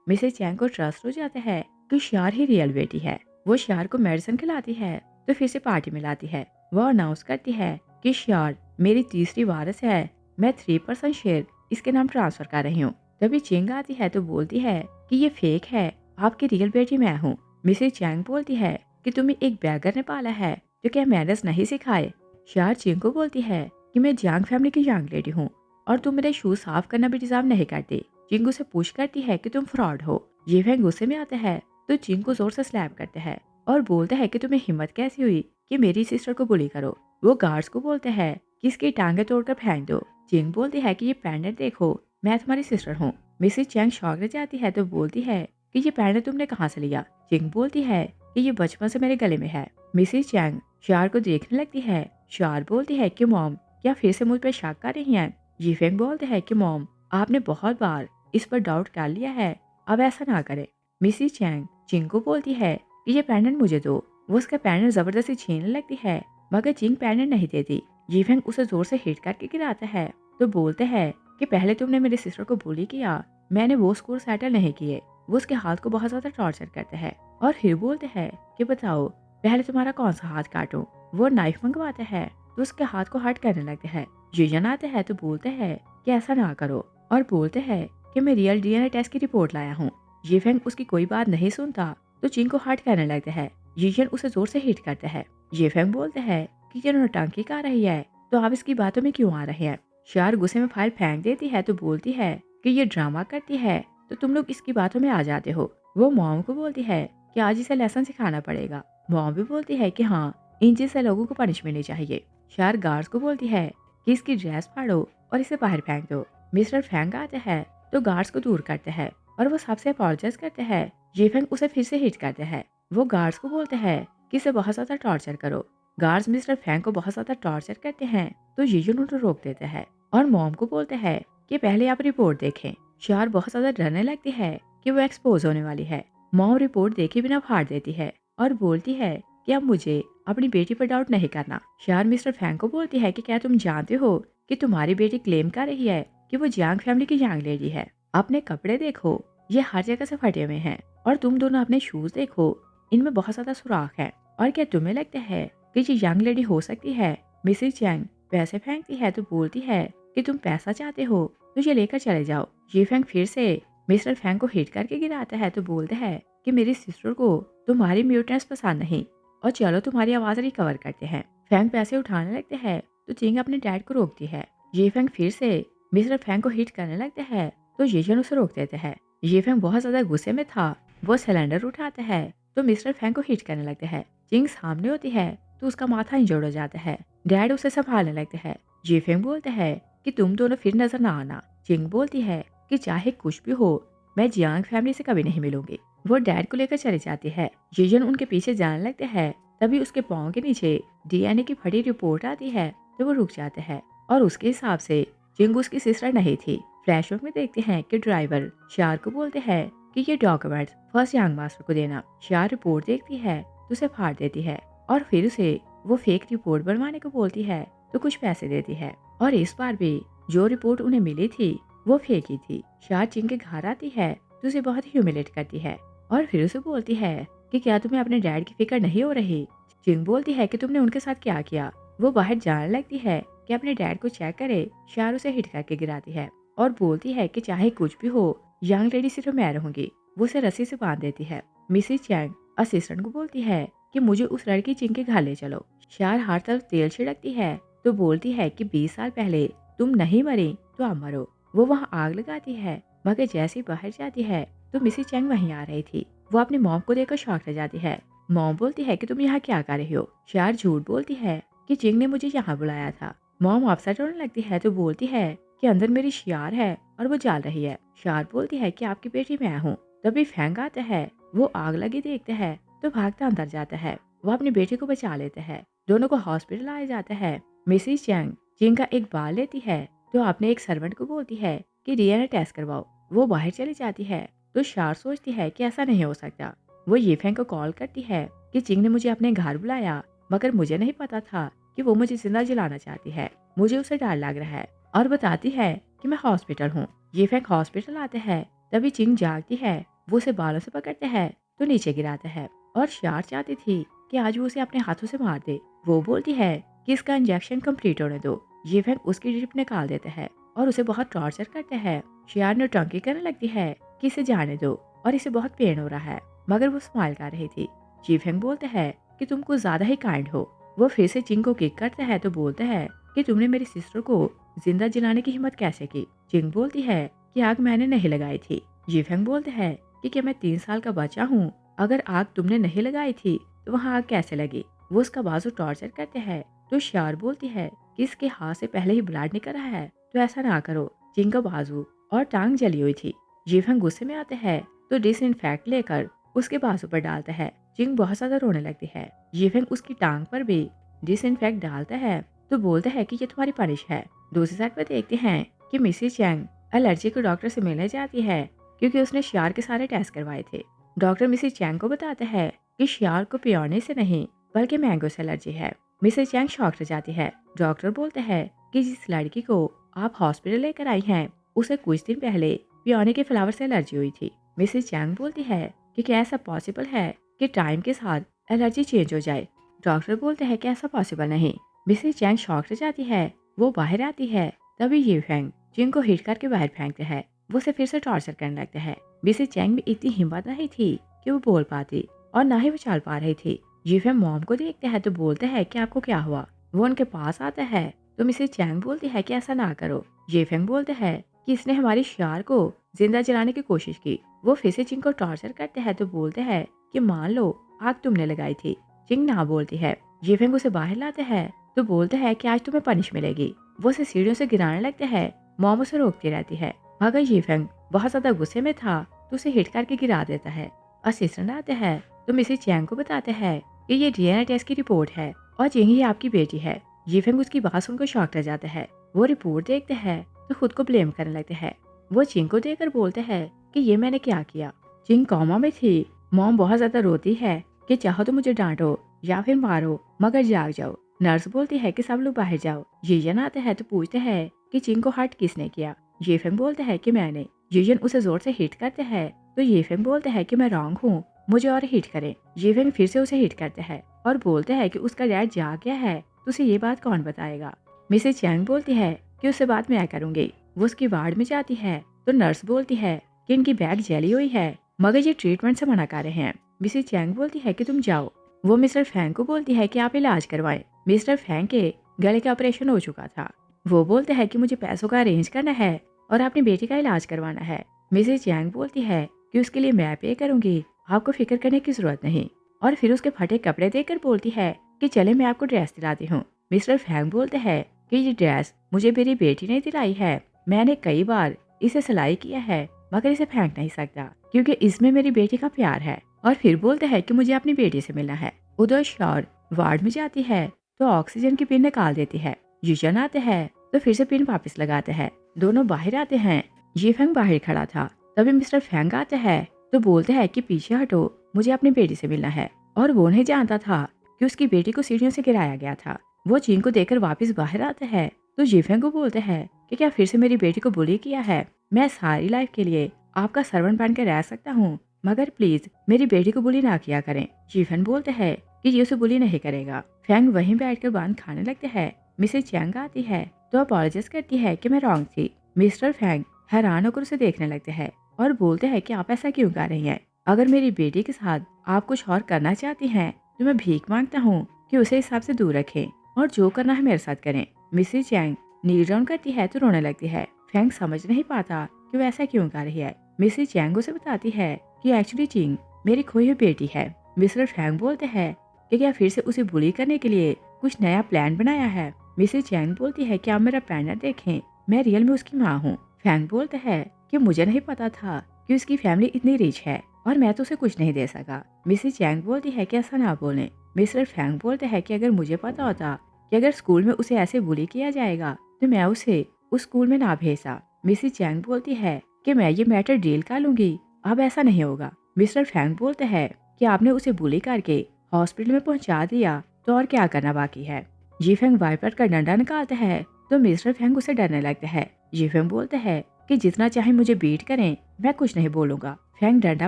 मिसेस चैंग को ट्रस्ट हो जाता है कि शार ही रियल बेटी है। वो शार को मेडिसिन खिलाती है तो फिर से पार्टी में लाती है। वो अनाउंस करती है कि शार मेरी तीसरी वारिस है, मैं 3% शेयर इसके नाम ट्रांसफर कर रही हूँ। तभी चिंग आती है तो बोलती है कि ये फेक है, आपकी रियल बेटी मैं हूँ। मिसेस चैंग बोलती है कि तुम्हें एक बैगर ने पाला है जो क्या मैनर्स नहीं सिखाए। शार चिंग को बोलती है कि मैं जियांग फैमिली की यंग लेडी हूँ और तुम मेरे शूज साफ करना भी डिजर्व नहीं करती। चिंग उसे पुश करती है कि तुम फ्रॉड हो। ये फैंग गुस्से में आता है तो चिंग को जोर से स्लैप करते हैं और बोलता है कि तुम्हें हिम्मत कैसी हुई कि मेरी सिस्टर को बुली करो। वो गार्ड्स को बोलते हैं कि इसकी टांगे तोड़कर फेंक दो। चिंग बोलती है कि ये पेंडेंट देखो, मैं तुम्हारी सिस्टर हूँ। मिसेस चैंग शॉक रह जाती है तो बोलती है कि ये पेंडेंट तुमने कहाँ से लिया। चिंग बोलती है कि ये बचपन से मेरे गले में है। मिसेस चैंग शार को देखने लगती है। शार बोलती है कि मॉम क्या फिर से मुझ पर शक कर रही हैं। यीफेंग बोलते हैं कि मॉम आपने बहुत बार इस पर डाउट कर लिया है, अब ऐसा ना करें। मिसेस चैंग चिंग को बोलती है कि ये पेंडेंट मुझे दो। वो उसका पेंडेंट जबरदस्ती छीनने लगती है मगर चिंग पेंडेंट नहीं देती। यीफेंग उसे जोर से हिट करके गिराता है तो बोलते हैं कि पहले तुमने मेरी सिस्टर को बुली किया, मैंने वो स्कोर सेटल नहीं किए। वो उसके हाथ को बहुत ज्यादा टॉर्चर करते हैं और फिर बोलते हैं कि बताओ पहले तुम्हारा कौन सा हाथ काटूं। वो नाइफ मंगवाते हैं तो उसके हाथ को हर्ट करने लगते हैं। जीजन आते हैं तो बोलते हैं कि ऐसा ना करो और बोलते हैं कि मैं रियल डीएनए टेस्ट की रिपोर्ट लाया हूँ। यीफेंग उसकी कोई बात नहीं सुनता तो चिंग को हर्ट करने लगते हैं। जीजन उसे जोर से हिट करते हैं। यीफेंग बोलते हैं कि ये नौटंकी कर रही है तो आप इसकी बातों में क्यों आ रहे हैं। शार गुस्से में फाइल फेंक देती है तो बोलती है कि ये ड्रामा करती है तो तुम लोग इसकी बातों में आ जाते हो। वो मॉम को बोलती है कि आज इसे लेसन सिखाना पड़ेगा। मॉम भी बोलती है कि हाँ, इन चीज से लोगों को पनिश मिलनी चाहिए। शार गार्ड्स को बोलती है कि इसकी ड्रेस फाड़ो और इसे बाहर फेंक दो। मिस्टर फैंग आते हैं तो गार्ड्स को दूर करते हैं और वो सबसे अपोलोजाइज करते हैं। येफेंग उसे फिर से हिट करते हैं। वो गार्ड्स को बोलते हैं कि इसे बहुत ज्यादा टॉर्चर करो। गार्ड्स मिस्टर फैंग को बहुत ज्यादा टॉर्चर करते हैं तो यीजन उन्हें रोक देते हैं और मॉम को बोलते हैं कि पहले आप रिपोर्ट देखें। शार बहुत ज्यादा डरने लगती है कि वो एक्सपोज होने वाली है। मॉम रिपोर्ट देखे बिना फाड़ देती है और बोलती है कि अब मुझे अपनी बेटी पर डाउट नहीं करना। शार मिस्टर फैंग को बोलती है कि क्या तुम जानते हो कि तुम्हारी बेटी क्लेम कर रही है कि वो जियांग फैमिली की यंग लेडी है। अपने कपड़े देखो, ये हर जगह से फटे हुए हैं और तुम दोनों अपने शूज देखो, इनमें बहुत ज्यादा सुराख है। और क्या तुम्हें लगता है कि ये यंग लेडी हो सकती है। मिसेस चैंग पैसे फेंकती है तो बोलती है कि तुम पैसा चाहते हो तो ये लेकर चले जाओ। ये फैंग फिर से मिस्टर फैंग को हिट करके गिराता है तो बोलते हैं कि मेरी सिस्टर को तुम्हारी म्यूटेंस पसंद नहीं और चलो तुम्हारी आवाज रिकवर करते हैं। फैंग पैसे उठाने लगते हैं तो चिंग अपने डैड को रोकती है। ये फैंग फिर से मिस्टर फैंग को हिट करने लगते हैं तो येजन उसे रोक देते हैं। ये फैंग बहुत ज्यादा गुस्से में था। वो सिलेंडर उठाते हैं तो मिस्टर फैंग को हिट करने लगते हैं। चिंग सामने होती है तो उसका माथा इंजर्ड हो जाता है। डैड उसे संभालने लगते हैं। ये फैंग बोलते हैं कि तुम दोनों फिर नजर ना आना। चिंग बोलती है कि चाहे कुछ भी हो मैं जियांग फैमिली से कभी नहीं मिलूंगी। वो डैड को लेकर चली जाती है। येजन उनके पीछे जाने लगते हैं। तभी उसके पाँव के नीचे डीएनए की फटी रिपोर्ट आती है तो वो रुक जाते हैं और उसके हिसाब से चिंग उसकी सिस्टर नहीं थी। फ्लैशबैक में देखते हैं कि ड्राइवर शार को बोलते हैं कि ये डॉक्यूमेंट्स फर्स्ट यंग मास्टर को देना। शार रिपोर्ट देखती है तो उसे फाड़ देती है और फिर उसे वो फेक रिपोर्ट बनवाने को बोलती है तो कुछ पैसे देती है। और इस बार भी जो रिपोर्ट उन्हें मिली थी वो फेक ही थी। शार चिंग के घर आती है तो उसे बहुत ह्यूमिलेट करती है और फिर उसे बोलती है कि क्या तुम्हें अपने डैड की फिक्र नहीं हो रही। चिंग बोलती है कि तुमने उनके साथ क्या किया। वो बाहर जाने लगती है कि अपने डैड को चेक करे। शार उसे हिट करके गिराती है और बोलती है कि चाहे कुछ भी हो यंग लेडी सिर्फ मैं रहूंगी। वो उसे रस्सी से बांध देती है। मिसेस चैंग असिस्टेंट को बोलती है कि मुझे उस लड़की चिंग के घर ले चलो। शार हर तरफ तेल छिड़कती है तो बोलती है कि 20 साल पहले तुम नहीं मरी तो अब मरो। वो वहाँ आग लगाती है मगर जैसे ही बाहर जाती है तो मिसेस चैंग वहीं आ रही थी। वो अपनी मॉम को देखकर शॉक रह जाती है। मॉम बोलती है कि तुम यहाँ क्या कर रही हो। शार झूठ बोलती है कि चिंग ने मुझे यहाँ बुलाया था। मॉम अपसेट होने लगती है तो बोलती है कि अंदर मेरी शियार है और वो जल रही है। शार बोलती है कि आपकी बेटी मैं हूँ। तभी फैंग आता है। वो आग लगी देखते हैं तो भागता अंदर जाता है। वो अपनी बेटी को बचा लेते हैं। दोनों को हॉस्पिटल लाया जाता है। मिसेस चैंग चिंग का एक बाल लेती है तो अपने एक सर्वेंट को बोलती है कि डीएनए टेस्ट करवाओ। वो बाहर चली जाती है तो शार सोचती है कि ऐसा नहीं हो सकता। वो येफेंग को कॉल करती है कि चिंग ने मुझे अपने घर बुलाया मगर मुझे नहीं पता था कि वो मुझे जिंदा जलाना चाहती है। मुझे उसे डर लग रहा है। और बताती है कि मैं हॉस्पिटल हूँ। ये फेंग हॉस्पिटल आते हैं, तभी चिंग जागती है। वो उसे बालों से पकड़ते हैं तो नीचे गिराता है और शार चाहती थी कि आज वो उसे अपने हाथों से मार दे। वो बोलती है कि इसका इंजेक्शन कंप्लीट होने दो। ये फेंग उसकी ड्रिप निकाल देते हैं और उसे बहुत टॉर्चर करते हैं। शियार नौटंकी करने लगती है कि इसे जाने दो और इसे बहुत पेन हो रहा है, मगर वो स्माइल कर रही थी। जीफेंग बोलते हैं कि तुम कुछ ज्यादा ही काइंड हो। वो फिर से चिंग को किक करते हैं तो बोलते हैं कि तुमने मेरी सिस्टर को जिंदा जलाने की हिम्मत कैसे की। चिंग बोलती है कि आग मैंने नहीं लगाई थी। जीफेंग बोलते हैं कि क्या मैं 3 साल का बच्चा हूँ, अगर आग तुमने नहीं लगाई थी तो वहाँ आग कैसे लगी। वो उसका बाजू टॉर्चर करते हैं तो शार बोलती है कि इसके हाथ से पहले ही ब्लड निकल रहा है, तो ऐसा ना करो। चिंग का बाजू और टांग जली हुई थी। जीफेंग गुस्से में आते हैं तो डिसइंफेक्ट लेकर उसके बाजू पर डालता है। चिंग बहुत ज्यादा रोने लगती है। जीफेंग उसकी टांग पर भी डिसइंफेक्ट डालता है तो बोलता है कि ये तुम्हारी पनिश है। दूसरी साइड पर देखते हैं कि मिसिस चैंग एलर्जी को डॉक्टर से मिलने जाती है क्योंकि उसने शियार के सारे टेस्ट करवाए थे। डॉक्टर मिसिस चैंग को बताता है कि शियार को पियोने से नहीं बल्कि मैंगो से एलर्जी है। मिसिस चैंग शॉक हो जाती है। डॉक्टर बोलते हैं कि जिस लड़की को आप हॉस्पिटल लेकर आई हैं उसे कुछ दिन पहले पियोने के फ्लावर से एलर्जी हुई थी। मिसिस चैंग बोलती है कि क्या ऐसा पॉसिबल है कि टाइम के साथ एलर्जी चेंज हो जाए। डॉक्टर बोलते हैं कि ऐसा पॉसिबल नहीं। मिसिस चैंग शॉक हो जाती है। वो बाहर आती है, तभी ये फेंग चिंग को हिट करके बाहर फेंकते हैं। वो उसे फिर से टॉर्चर करने लगते हैं। मिसिस चैंग में इतनी हिम्मत नहीं थी कि वो बोल पाती और ना ही वो चल पा रही थी। जीफेंग मॉम को देखते हैं तो बोलते हैं कि आपको क्या हुआ। वो उनके पास आता है तो मिसेस चैंग बोलती है कि ऐसा ना करो। जीफेंग बोलते हैं कि इसने हमारी शियार को जिंदा जलाने की कोशिश की। वो फिर से चिंग को टॉर्चर करते हैं तो बोलते हैं कि मान लो आग तुमने लगाई थी। चिंग ना बोलती है। जीफेंग उसे बाहर लाते हैं तो बोलते हैं कि आज तुम्हें पनिश मिलेगी। वो उसे सीढ़ियों से गिराने लगते हैं। मॉम उसे रोकती रहती है, मगर जीफेंग बहुत ज्यादा गुस्से में था तो उसे हिट करके गिरा देता है। असिस्टेंट आते हैं तो मिसेस चैंग को बताते हैं कि ये डीएनए टेस्ट की रिपोर्ट है और चिंग ही आपकी बेटी है। जीफेंग उसकी बात सुनकर शॉक रह जाता है। वो रिपोर्ट देखते हैं तो खुद को ब्लेम करने लगते हैं। वो चिंग को देखकर बोलते हैं कि ये मैंने क्या किया। चिंग कॉमा में थी। मॉम बहुत ज्यादा रोती है कि चाहो तो मुझे डांटो या फिर मारो, मगर जाग जाओ। नर्स बोलती है कि सब लोग बाहर जाओ। यियन आते हैं तो पूछते हैं कि चिंग को हर्ट किसने किया। येफेंग बोलते हैं कि मैंने। यियन उसे जोर से हिट करते हैं तो येफेंग बोलते हैं कि मैं रॉन्ग हूँ, मुझे और हिट करें। येफेंग फिर से उसे हिट करते हैं और बोलते हैं कि उसका डैड जाग गया है तो उसे ये बात कौन बताएगा। मिसेस चैंग बोलती है कि उससे बात मैं करूंगी। वो उसकी वार्ड में जाती है तो नर्स बोलती है कि इनकी बैग जली हुई है, मगर ये ट्रीटमेंट से मना कर रहे हैं। मिसेस चैंग बोलती है कि तुम जाओ। वो मिस्टर फैंग को बोलती है कि आप इलाज करवाएं। मिस्टर फैंग के गले का ऑपरेशन हो चुका था। वो बोलते हैं कि मुझे पैसों का अरेंज करना है और अपनी बेटी का इलाज करवाना है। मिसेस चैंग बोलती है कि उसके लिए मैं पे करूंगी, आपको फिक्र करने की जरूरत नहीं। और फिर उसके फटे कपड़े देकर बोलती है कि चले मैं आपको ड्रेस दिलाती हूँ। मिस्टर फैंग बोलते हैं कि ये ड्रेस मुझे मेरी बेटी ने दिलाई है, मैंने कई बार इसे सिलाई किया है, मगर इसे फेंक नहीं सकता क्योंकि इसमें मेरी बेटी का प्यार है। और फिर बोलते हैं कि मुझे अपनी बेटी से मिलना है। उधर शौर वार्ड में जाती है तो ऑक्सीजन की पिन निकाल देती है। यूजन आते हैं तो फिर से पिन वापस लगाते हैं। दोनों बाहर आते हैं। ये फेंग बाहर खड़ा था, तभी मिस्टर फैंग आते हैं तो बोलते हैं कि पीछे हटो, मुझे अपनी बेटी से मिलना है। और वो नहीं जानता था कि उसकी बेटी को सीढ़ियों से गिराया गया था। वो चीन को देखकर वापस बाहर आता है तो जीफेंग को बोलते हैं कि क्या फिर से मेरी बेटी को बुली किया है। मैं सारी लाइफ के लिए आपका सर्वेंट बन के रह सकता हूँ, मगर प्लीज मेरी बेटी को बुली ना किया करें। जीफेंग बोलते हैं कि ये उसे बुली नहीं करेगा। फैंग वहीं बैठकर बांध खाने लगते हैं। मिसेस चैंग आती है तो अपॉलोजाइज करती है कि मैं रॉन्ग थी। मिस्टर फैंग हैरान होकर उसे देखने लगते हैं और बोलते हैं कि आप ऐसा क्यों कर रही हैं। अगर मेरी बेटी के साथ आप कुछ और करना चाहती हैं तो मैं भीख मांगता हूँ कि उसे इस हिसाब से दूर रखें और जो करना है मेरे साथ करें। मिसेस चैंग नील डाउन करती है तो रोने लगती है। फैंग समझ नहीं पाता कि वो ऐसा क्यों कर रही है। मिसेस चैंग उसे बताती है कि एक्चुअली चिंग मेरी खोई हुई बेटी है। मिस्टर फैंग बोलते हैं कि क्या फिर से उसे बुली करने के लिए कुछ नया प्लान बनाया है। मिसेस चैंग बोलती है कि आप मेरा पैनर देखें, मैं रियल में उसकी माँ हूँ। फैंग बोलते हैं कि मुझे नहीं पता था कि उसकी फैमिली इतनी रिच है और मैं तो उसे कुछ नहीं दे सका। मिसेस चैंग बोलती है कि ऐसा ना बोले। मिस्टर फैंग बोलते हैं कि अगर मुझे पता होता कि अगर स्कूल में उसे ऐसे बुली किया जाएगा तो मैं उसे उस स्कूल में ना भेजा। मिसेस चैंग बोलती है कि मैं ये मैटर डील कर लूंगी, अब ऐसा नहीं होगा। मिस्टर फैंग बोलते हैं कि आपने उसे बुली करके हॉस्पिटल में पहुंचा दिया तो और क्या करना बाकी है। जीफेंग वाइपर का डंडा निकालता है तो मिस्टर फेंग उसे डरने लगता है। जी फेंग बोलता है कि जितना चाहे मुझे बीट करें, मैं कुछ नहीं बोलूंगा। फेंग डंडा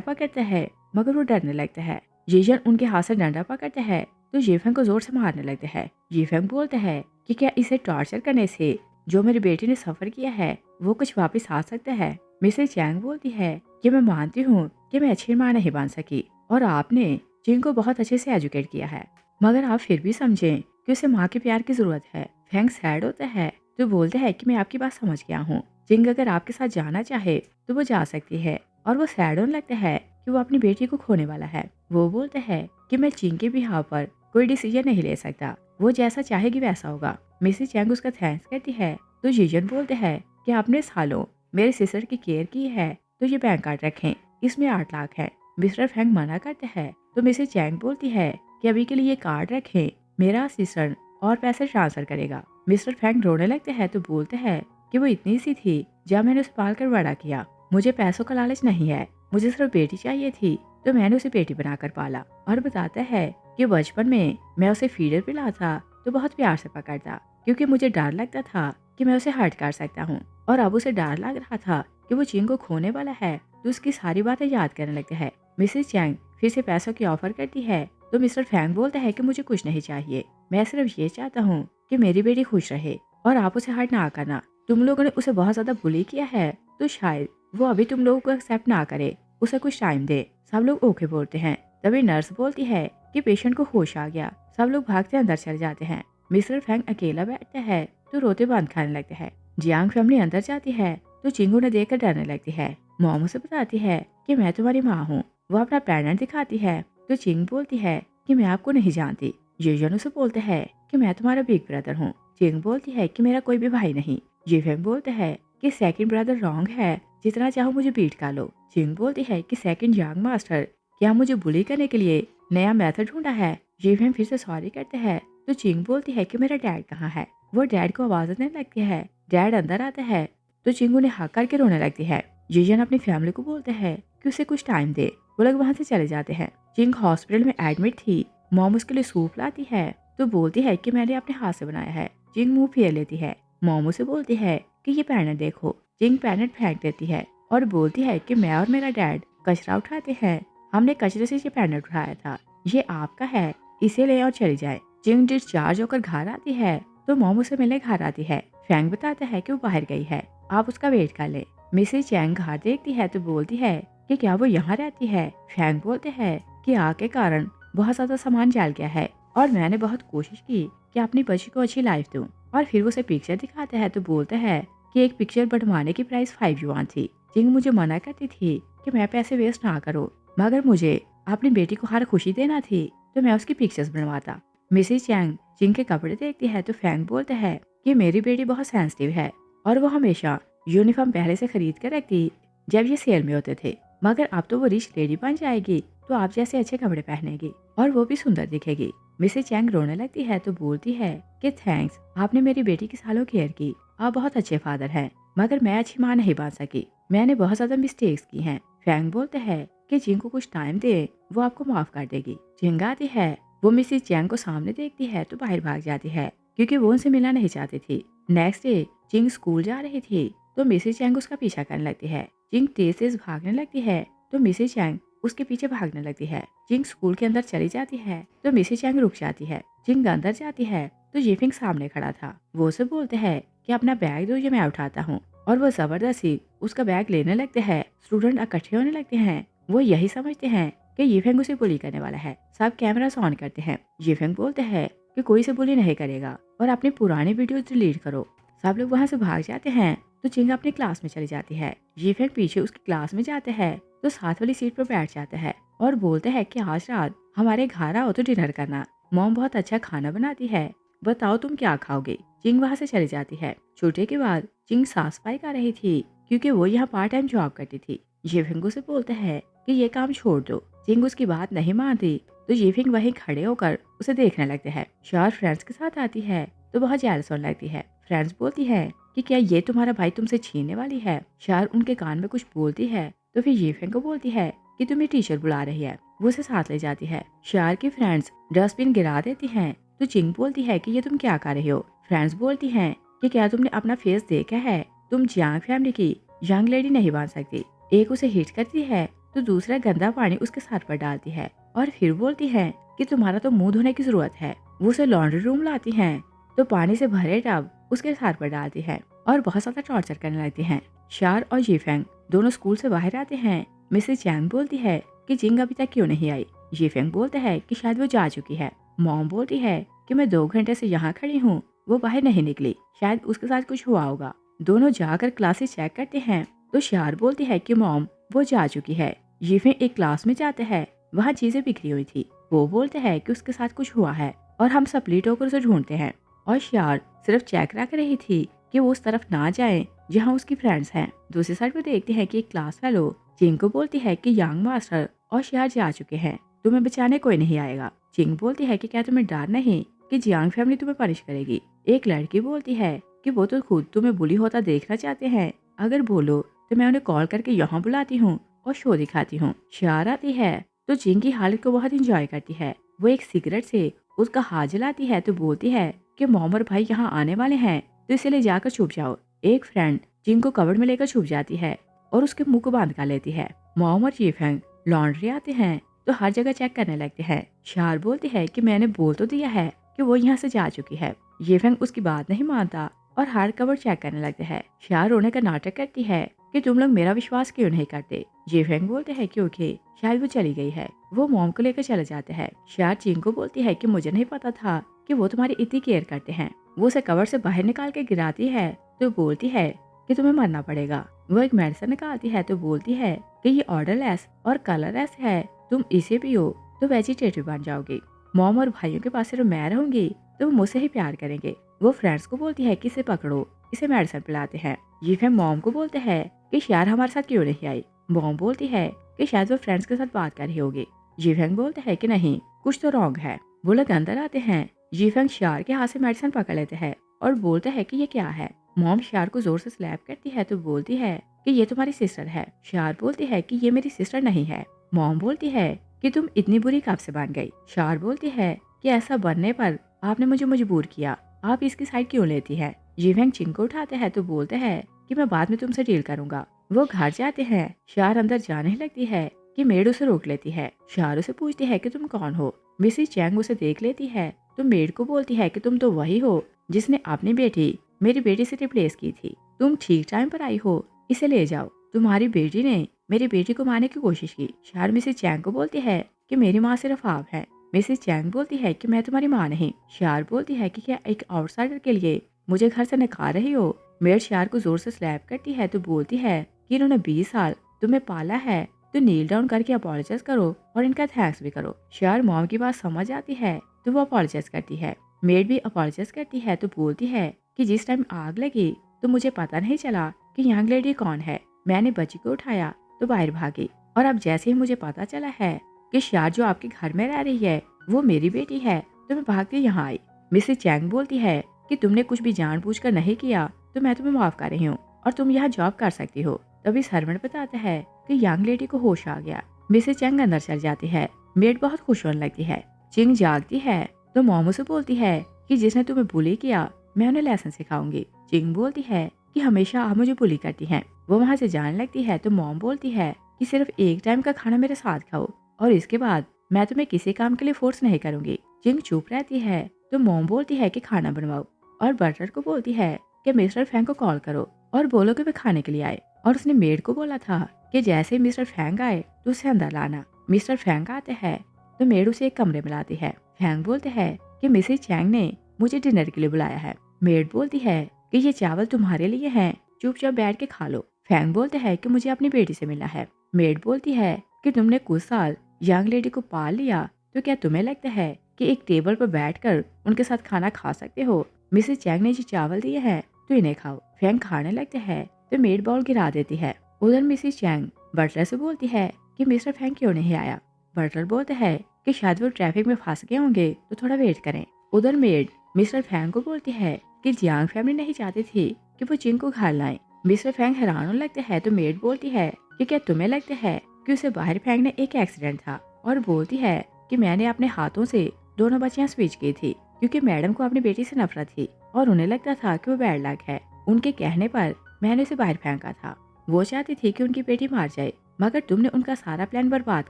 पकड़ता है मगर वो डरने लगता है। जीजन उनके हाथ से डंडा पकड़ता है तो जीफेंग को जोर से मारने लगता है। जीफेंग बोलता है कि क्या इसे टॉर्चर करने से जो मेरी बेटी ने सफर किया है वो कुछ वापस आ सकता है। मिसेस चैंग बोलती है कि मैं मानती हूँ कि मैं अच्छी माँ नहीं बन सकी और आपने जिंग को बहुत अच्छे से एजुकेट किया है, मगर आप फिर भी समझें कि उसे माँ के प्यार की जरूरत है। फेंग सैड होता है तो बोलता है कि मैं आपकी बात समझ गया हूँ। जिंग अगर आपके साथ जाना चाहे तो वो जा सकती है। और वो सैड होने लगता है कि वो अपनी बेटी को खोने वाला है। वो बोलता है कि मैं जिंग के बिहाव पर कोई डिसीजन नहीं ले सकता, वो जैसा चाहेगी वैसा होगा। मिसेस चैंग उसका थैंक्स कहती है तो जीजन बोलते हैं कि आपने सालों मेरे सिस्टर की केयर की है तो ये बैंक कार्ड रखें, इसमें 8 लाख है। मिस्टर फेंग मना करते हैं तो मिसेस चैंग बोलती है कि अभी के लिए कार्ड रखें, मेरा असिस्टेंट और पैसे ट्रांसफर करेगा। मिस्टर फेंग रोने लगते हैं तो बोलते हैं कि वो इतनी सी थी जब मैंने उसे पाल कर बड़ा किया, मुझे पैसों का लालच नहीं है, मुझे सिर्फ बेटी चाहिए थी तो मैंने उसे बेटी बनाकर पाला। और बताता है कि बचपन में मैं उसे फीडर पिला था तो बहुत प्यार से पकड़ता क्योंकि मुझे डर लगता था कि मैं उसे हर्ट कर सकता हूँ। और अब उसे डर लग रहा था कि वो जिंग को खोने वाला है तो उसकी सारी बातें याद करने लगते हैं। मिसेस चैंग फिर से पैसों की ऑफर करती है तो मिस्टर फैंग बोलता है कि मुझे कुछ नहीं चाहिए, मैं सिर्फ ये चाहता हूँ कि मेरी बेटी खुश रहे और आप उसे हर्ट ना करना। तुम लोगों ने उसे बहुत ज्यादा बुली किया है तो शायद वो अभी तुम लोगों को एक्सेप्ट ना करे, उसे कुछ टाइम दे। सब लोग ओके बोलते हैं। तभी नर्स बोलती है कि पेशेंट को होश आ गया। सब लोग भागते अंदर चले जाते हैं। मिस्टर फैंग अकेला बैठता है तो रोते बंद खाने लगते हैं। जियांग फैमिली अंदर जाती है तो चिंगू ने देखकर डरने लगती है। मॉम उसे बताती है कि मैं तुम्हारी माँ हूँ। वो अपना प्रेग्नेंट दिखाती है तो चिंग बोलती है कि मैं आपको नहीं जानती। जीजन उसे बोलते हैं कि मैं तुम्हारा बिग ब्रदर हूँ। चिंग बोलती है कि मेरा कोई भी भाई नहीं। जीफेंग बोलते हैं कि सेकंड ब्रदर रॉन्ग है, जितना चाहो मुझे बीट कर लो। चिंग बोलती है कि सेकंड यंग मास्टर, क्या मुझे बुली करने के लिए नया मेथड ढूंढा है। जीफेंग फिर से सॉरी कहते हैं तो चिंग बोलती है कि मेरा डैड कहाँ है। वो डैड को आवाज देने लगती है। डैड अंदर आता है तो चिंग उन्हें हक करके रोने लगती है। जीजन अपनी फैमिली को बोलते हैं कि उसे कुछ टाइम दे। वो लोग वहाँ से चले जाते हैं। चिंग हॉस्पिटल में एडमिट थी। मॉम उसके लिए सूप लाती है तो बोलती है कि मैंने अपने हाथ से बनाया है। चिंग मुंह फेर लेती है। मॉम उसे बोलती है कि ये पैनेट देखो। चिंग पैनेट फेंक देती है और बोलती है कि मैं और मेरा डैड कचरा उठाते हैं, हमने कचरे से ये पैनेट उठाया था, ये आपका है, इसे ले और चली जाए। चिंग डिस्चार्ज होकर घर आती है तो मॉम उसे मिलने घर आती है। फैंग बताता है कि वो बाहर गई है, आप उसका वेट कर ले। मिसेस चैंग घर देखती है तो बोलती है कि क्या वो यहाँ रहती है। फैंग बोलते हैं कि आग के कारण बहुत ज्यादा सामान जल गया है और मैंने बहुत कोशिश की कि अपनी बच्ची को अच्छी लाइफ दूं। और फिर उसे पिक्चर दिखाता है तो बोलता है कि एक पिक्चर बनवाने की प्राइस 5 युआन थी। चिंग मुझे मना करती थी कि मैं पैसे वेस्ट ना करो, मगर मुझे अपनी बेटी को हर खुशी देना थी तो मैं उसकी पिक्चर्स बनवाता। मिसेस चैंग चिंग के कपड़े देखती है तो फैंग बोलता है कि मेरी बेटी बहुत सेंसिटिव है और वो हमेशा यूनिफॉर्म पहले से खरीद कर रखती जब ये सेल में होते थे, मगर अब तो वो रिच लेडी बन जाएगी तो आप जैसे अच्छे कपड़े पहनेगी और वो भी सुंदर दिखेगी। मिसेस चैंग रोने लगती है तो बोलती है कि थैंक्स, आपने मेरी बेटी की सालों केयर की, आप बहुत अच्छे फादर हैं, मगर मैं अच्छी माँ नहीं बन सकी, मैंने बहुत ज्यादा मिस्टेक्स की हैं। फैंग बोलते हैं कि जिंग को कुछ टाइम दे, वो आपको माफ कर देगी। जिंग आती है, वो मिसेस चैंग को सामने देखती है तो बाहर भाग जाती है क्योंकि वो उनसे मिलना नहीं चाहती थी। नेक्स्ट डे जिंग स्कूल जा रही थी तो मिसेस चैंग उसका पीछा करने लगती है। जिंग तेज तेज भागने लगती है तो मिसेस चैंग उसके पीछे भागने लगती है। जिंग स्कूल के अंदर चली जाती है तो मिसेस चैंग रुक जाती है। जिंग अंदर जाती है तो जीफिंग सामने खड़ा था। वो उसे बोलते हैं कि अपना बैग दो, ये मैं उठाता हूँ, और वो जबरदस्ती उसका बैग लेने लगते हैं। स्टूडेंट इकट्ठे होने लगते हैं। वो यही समझते हैं कि यीफेंग उसे बुली करने वाला है। सब कैमरास ऑन करते हैं। यीफेंग बोलते हैं कि कोई से बुली नहीं करेगा और अपनी पुरानी वीडियो डिलीट करो। सब लोग वहाँ से भाग जाते हैं तो चिंग अपनी क्लास में चली जाती है। यीफेंग पीछे उसकी क्लास में जाते हैं तो साथ वाली सीट पर बैठ जाता है और बोलते हैं कि आज रात हमारे घर आओ तो डिनर करना, मॉम बहुत अच्छा खाना बनाती है, बताओ तुम क्या खाओगे। चिंग वहाँ से चली जाती है। छुट्टी के बाद चिंग साफ सफाई कर रही थी क्योंकि वो यहाँ पार्ट टाइम जॉब करती थी। यीफेंग से बोलते हैं कि ये काम छोड़ दो। चिंग उसकी बात नहीं मानती तो यीफेंग वहीं खड़े होकर उसे देखने लगते हैं। शार फ्रेंड्स के साथ आती है तो बहुत जेलस होने लगती है। फ्रेंड्स बोलती है कि क्या ये तुम्हारा भाई तुमसे छीनने वाली है। शार उनके कान में कुछ बोलती है तो फिर यीफेंग को बोलती है कि तुम्हें टीचर बुला रही है। वो उसे साथ ले जाती है। शार की फ्रेंड्स डस्टबिन गिरा देती हैं तो चिंग बोलती है कि ये तुम क्या कर रही हो। फ्रेंड्स बोलती हैं कि क्या तुमने अपना फेस देखा है? तुम जियांग फैमिली की यंग लेडी नहीं बन सकती। एक उसे हिट करती है तो दूसरा गंदा पानी उसके सर पर डालती है और फिर बोलती है कि तुम्हारा तो मुंह धोने की जरूरत है। वो उसे लॉन्ड्री रूम लाती हैं तो पानी से भरे टब उसके सर पर डालती है और बहुत ज्यादा टॉर्चर करने लगती हैं। शार और जीफेंग दोनों स्कूल से बाहर आते हैं। मिसेस चैंग बोलती है कि जिंग अभी तक क्यों नहीं आई। जीफेंग बोलता है कि शायद वो जा चुकी है। मॉम बोलती है कि मैं 2 घंटे से यहाँ खड़ी हूँ, वो बाहर नहीं निकली, शायद उसके साथ कुछ हुआ होगा। दोनों जाकर क्लासेस चेक करते हैं तो शार बोलती है कि मॉम वो जा चुकी है। जीफेंग एक क्लास में जाते हैं, वहाँ चीजें बिखरी हुई थी। वो बोलते हैं कि उसके साथ कुछ हुआ है और हम सप्लीट होकर उसे ढूंढते हैं। और शार सिर्फ चेक रख रही थी कि वो उस तरफ ना जाए जहाँ उसकी फ्रेंड्स हैं। दूसरी साइड पे देखते हैं कि एक क्लास फेलो चिंग को बोलती है कि यंग मास्टर और शार जा चुके हैं, तुम्हें बचाने कोई नहीं आएगा। चिंग बोलती है कि क्या तुम्हें डर नहीं कि जियांग फैमिली तुम्हें पनिश करेगी। एक लड़की बोलती है कि वो तो खुद तुम्हें बुली होता देखना चाहते हैं, अगर बोलो तो मैं उन्हें कॉल करके यहाँ बुलाती हूँ और शो दिखाती हूँ। शार आती है तो चिंग की हालत को बहुत इंजॉय करती है। वो एक सिगरेट से उसका हाथ जलाती है तो बोलती है कि मॉम और भाई यहाँ आने वाले हैं तो इसे ले जाकर छुप जाओ। एक फ्रेंड चिंग को कबर्ड में लेकर छुप जाती है और उसके मुंह को बंद कर लेती है। मॉम और जीफेंग लॉन्ड्री आते हैं तो हर जगह चेक करने लगते हैं। शार बोलती है कि मैंने बोल तो दिया है कि वो यहाँ से जा चुकी है। जीफेंग उसकी बात नहीं मानता और हर कबर्ड चेक करने लगते हैं। शार रोने का नाटक करती है कि तुम लोग मेरा विश्वास क्यों नहीं करते। जीफेंग बोलते हैं क्योंकि शायद वो चली गई है। वो मॉम को लेकर चले जाते हैं। शार चिंग को बोलती है कि मुझे नहीं पता था कि वो तुम्हारी इतनी केयर करते हैं। वो उसे कवर से बाहर निकाल के गिराती है तो बोलती है कि तुम्हें मरना पड़ेगा। वो एक मेडिसिन निकालती है तो बोलती है कि ये ऑर्डरलेस और कलरलेस है, तुम इसे पियो तो वेजिटेटिव बन जाओगी। मॉम और भाइयों के पास सिर्फ मैं रहूंगी तो वो मुझसे ही प्यार करेंगे। वो फ्रेंड्स को बोलती है कि इसे पकड़ो, इसे मेडिसिन पिलाते हैं। जीफेंग मॉम को बोलते हैं कि शार हमारे साथ क्यों नहीं आई। मॉम बोलती है कि शायद वो फ्रेंड्स के साथ बात कर रही होगी। जीफेंग बोलते हैं कि नहीं, कुछ तो रॉन्ग है। वो लोग अंदर आते हैं। जीफेंग शार के हाथ से मेडिसिन पकड़ लेते हैं और बोलते हैं कि ये क्या है। मॉम शार को जोर से स्लैप करती है तो बोलती है कि ये तुम्हारी सिस्टर है। शार बोलती है कि ये मेरी सिस्टर नहीं है। मॉम बोलती है कि तुम इतनी बुरी कब से बन गई। शार बोलती है कि ऐसा बनने पर आपने मुझे मजबूर किया, आप इसकी साइड क्यों लेती है। जीफेंग चिंग को उठाते हैं तो बोलते हैं कि मैं बाद में तुमसे डील करूंगा। वो घर जाते हैं। शार अंदर जाने लगती है कि मेड उसे रोक लेती है। शार उसे पूछती है कि तुम कौन हो। मिसेस चैंग उसे देख लेती है तो मेड को बोलती है कि तुम तो वही हो जिसने अपनी बेटी मेरी बेटी से रिप्लेस की थी। तुम ठीक टाइम पर आई हो, इसे ले जाओ। तुम्हारी बेटी ने मेरी बेटी को मारने की कोशिश की। शार मिसेस चैंग को बोलती है कि मेरी माँ सिर्फ आप है। मिसेस चैंग बोलती है कि मैं तुम्हारी माँ नहीं। शार बोलती है कि क्या एक आउटसाइडर के लिए मुझे घर से निकाल रही हो। मेड शार को जोर से स्लैप करती है तो बोलती है कि इन्होंने 20 साल तुम्हें पाला है तो नील डाउन करके अपोलोजाइज करो और इनका थैंक्स भी करो। शार मॉम की बात समझ आती है तो वो अपोलोजाइज करती है। मेड भी अपोलोजाइज करती है तो बोलती है कि जिस टाइम आग लगी तो मुझे पता नहीं चला कि यंग लेडी कौन है। मैंने बच्ची को उठाया तो बाहर भागी और अब जैसे ही मुझे पता चला है कि शार जो आपके घर में रह रही है वो मेरी बेटी है तो मैं भाग के यहाँ आई। मिसेस चैंग बोलती है कि तुमने कुछ भी जानबूझकर नहीं किया तो मैं तुम्हें माफ कर रही हूँ और तुम यहाँ जॉब कर सकती हो। तभी सर्वेंट बताता है कि यंग लेडी को होश आ गया। मिसेस चैंग अंदर चल जाती है। मेड बहुत खुश होने लगती है। चिंग जागती है तो मोमो से बोलती है कि जिसने तुम्हें बुली किया मैं उन्हें लेसन सिखाऊंगी। चिंग बोलती है कि हमेशा आप मुझे बुली करती हैं। वो वहाँ से जाने लगती है तो मॉम बोलती है कि सिर्फ एक टाइम का खाना मेरे साथ खाओ और इसके बाद मैं तुम्हें किसी काम के लिए फोर्स नहीं करूंगी। चिंग चुप रहती है तो मॉम बोलती है कि खाना बनवाओ और बटलर को बोलती है कि मिस्टर फैंग को कॉल करो और बोलो कि वे खाने के लिए आए। और उसने मेड को बोला था कि जैसे ही मिस्टर फैंग आए तो उसे अंदर लाना। मिस्टर फैंग आते हैं तो मेड उसे एक कमरे में लाती है। फैंग बोलते हैं कि मिसेस चैंग ने मुझे डिनर के लिए बुलाया है। मेड बोलती है कि ये चावल तुम्हारे लिए हैं, चुपचाप बैठ के खा लो। फैंग बोलते हैं कि मुझे अपनी बेटी से मिलना है। मेड बोलती है कि तुमने कुछ साल यंग लेडी को पाल लिया तो क्या तुम्हें लगता है कि एक टेबल पर बैठकर उनके साथ खाना खा सकते हो। मिसेस चैंग ने जो चावल दिए हैं तो इन्हें खाओ। फैंग खाने लगते हैं तो मेड बाउल गिरा देती है। उधर मिसेस चैंग बटलर से बोलती है कि मिस्टर फैंग क्यों नहीं आया। बटलर बोलते हैं कि शायद वो ट्रैफिक में फंस गए होंगे तो थोड़ा वेट करें। उधर मेड मिस्टर फैंग को बोलती है कि जियांग फैमिली नहीं चाहती थी कि वो चिंग को घर लाएं। मिस्टर फैंग हैरान होने लगते हैं तो मेड बोलती है कि क्या तुम्हें लगता है कि उसे बाहर फेंकने एक एक्सीडेंट था। और बोलती है कि मैंने अपने हाथों से दोनों बच्चियां स्विच की थी। क्योंकि मैडम को अपनी बेटी से नफरत थी और उन्हें लगता था कि वो बैड लक है। उनके कहने पर मैंने उसे बाहर फेंका था। वो चाहती थी कि उनकी बेटी मार जाए, मगर तुमने उनका सारा प्लान बर्बाद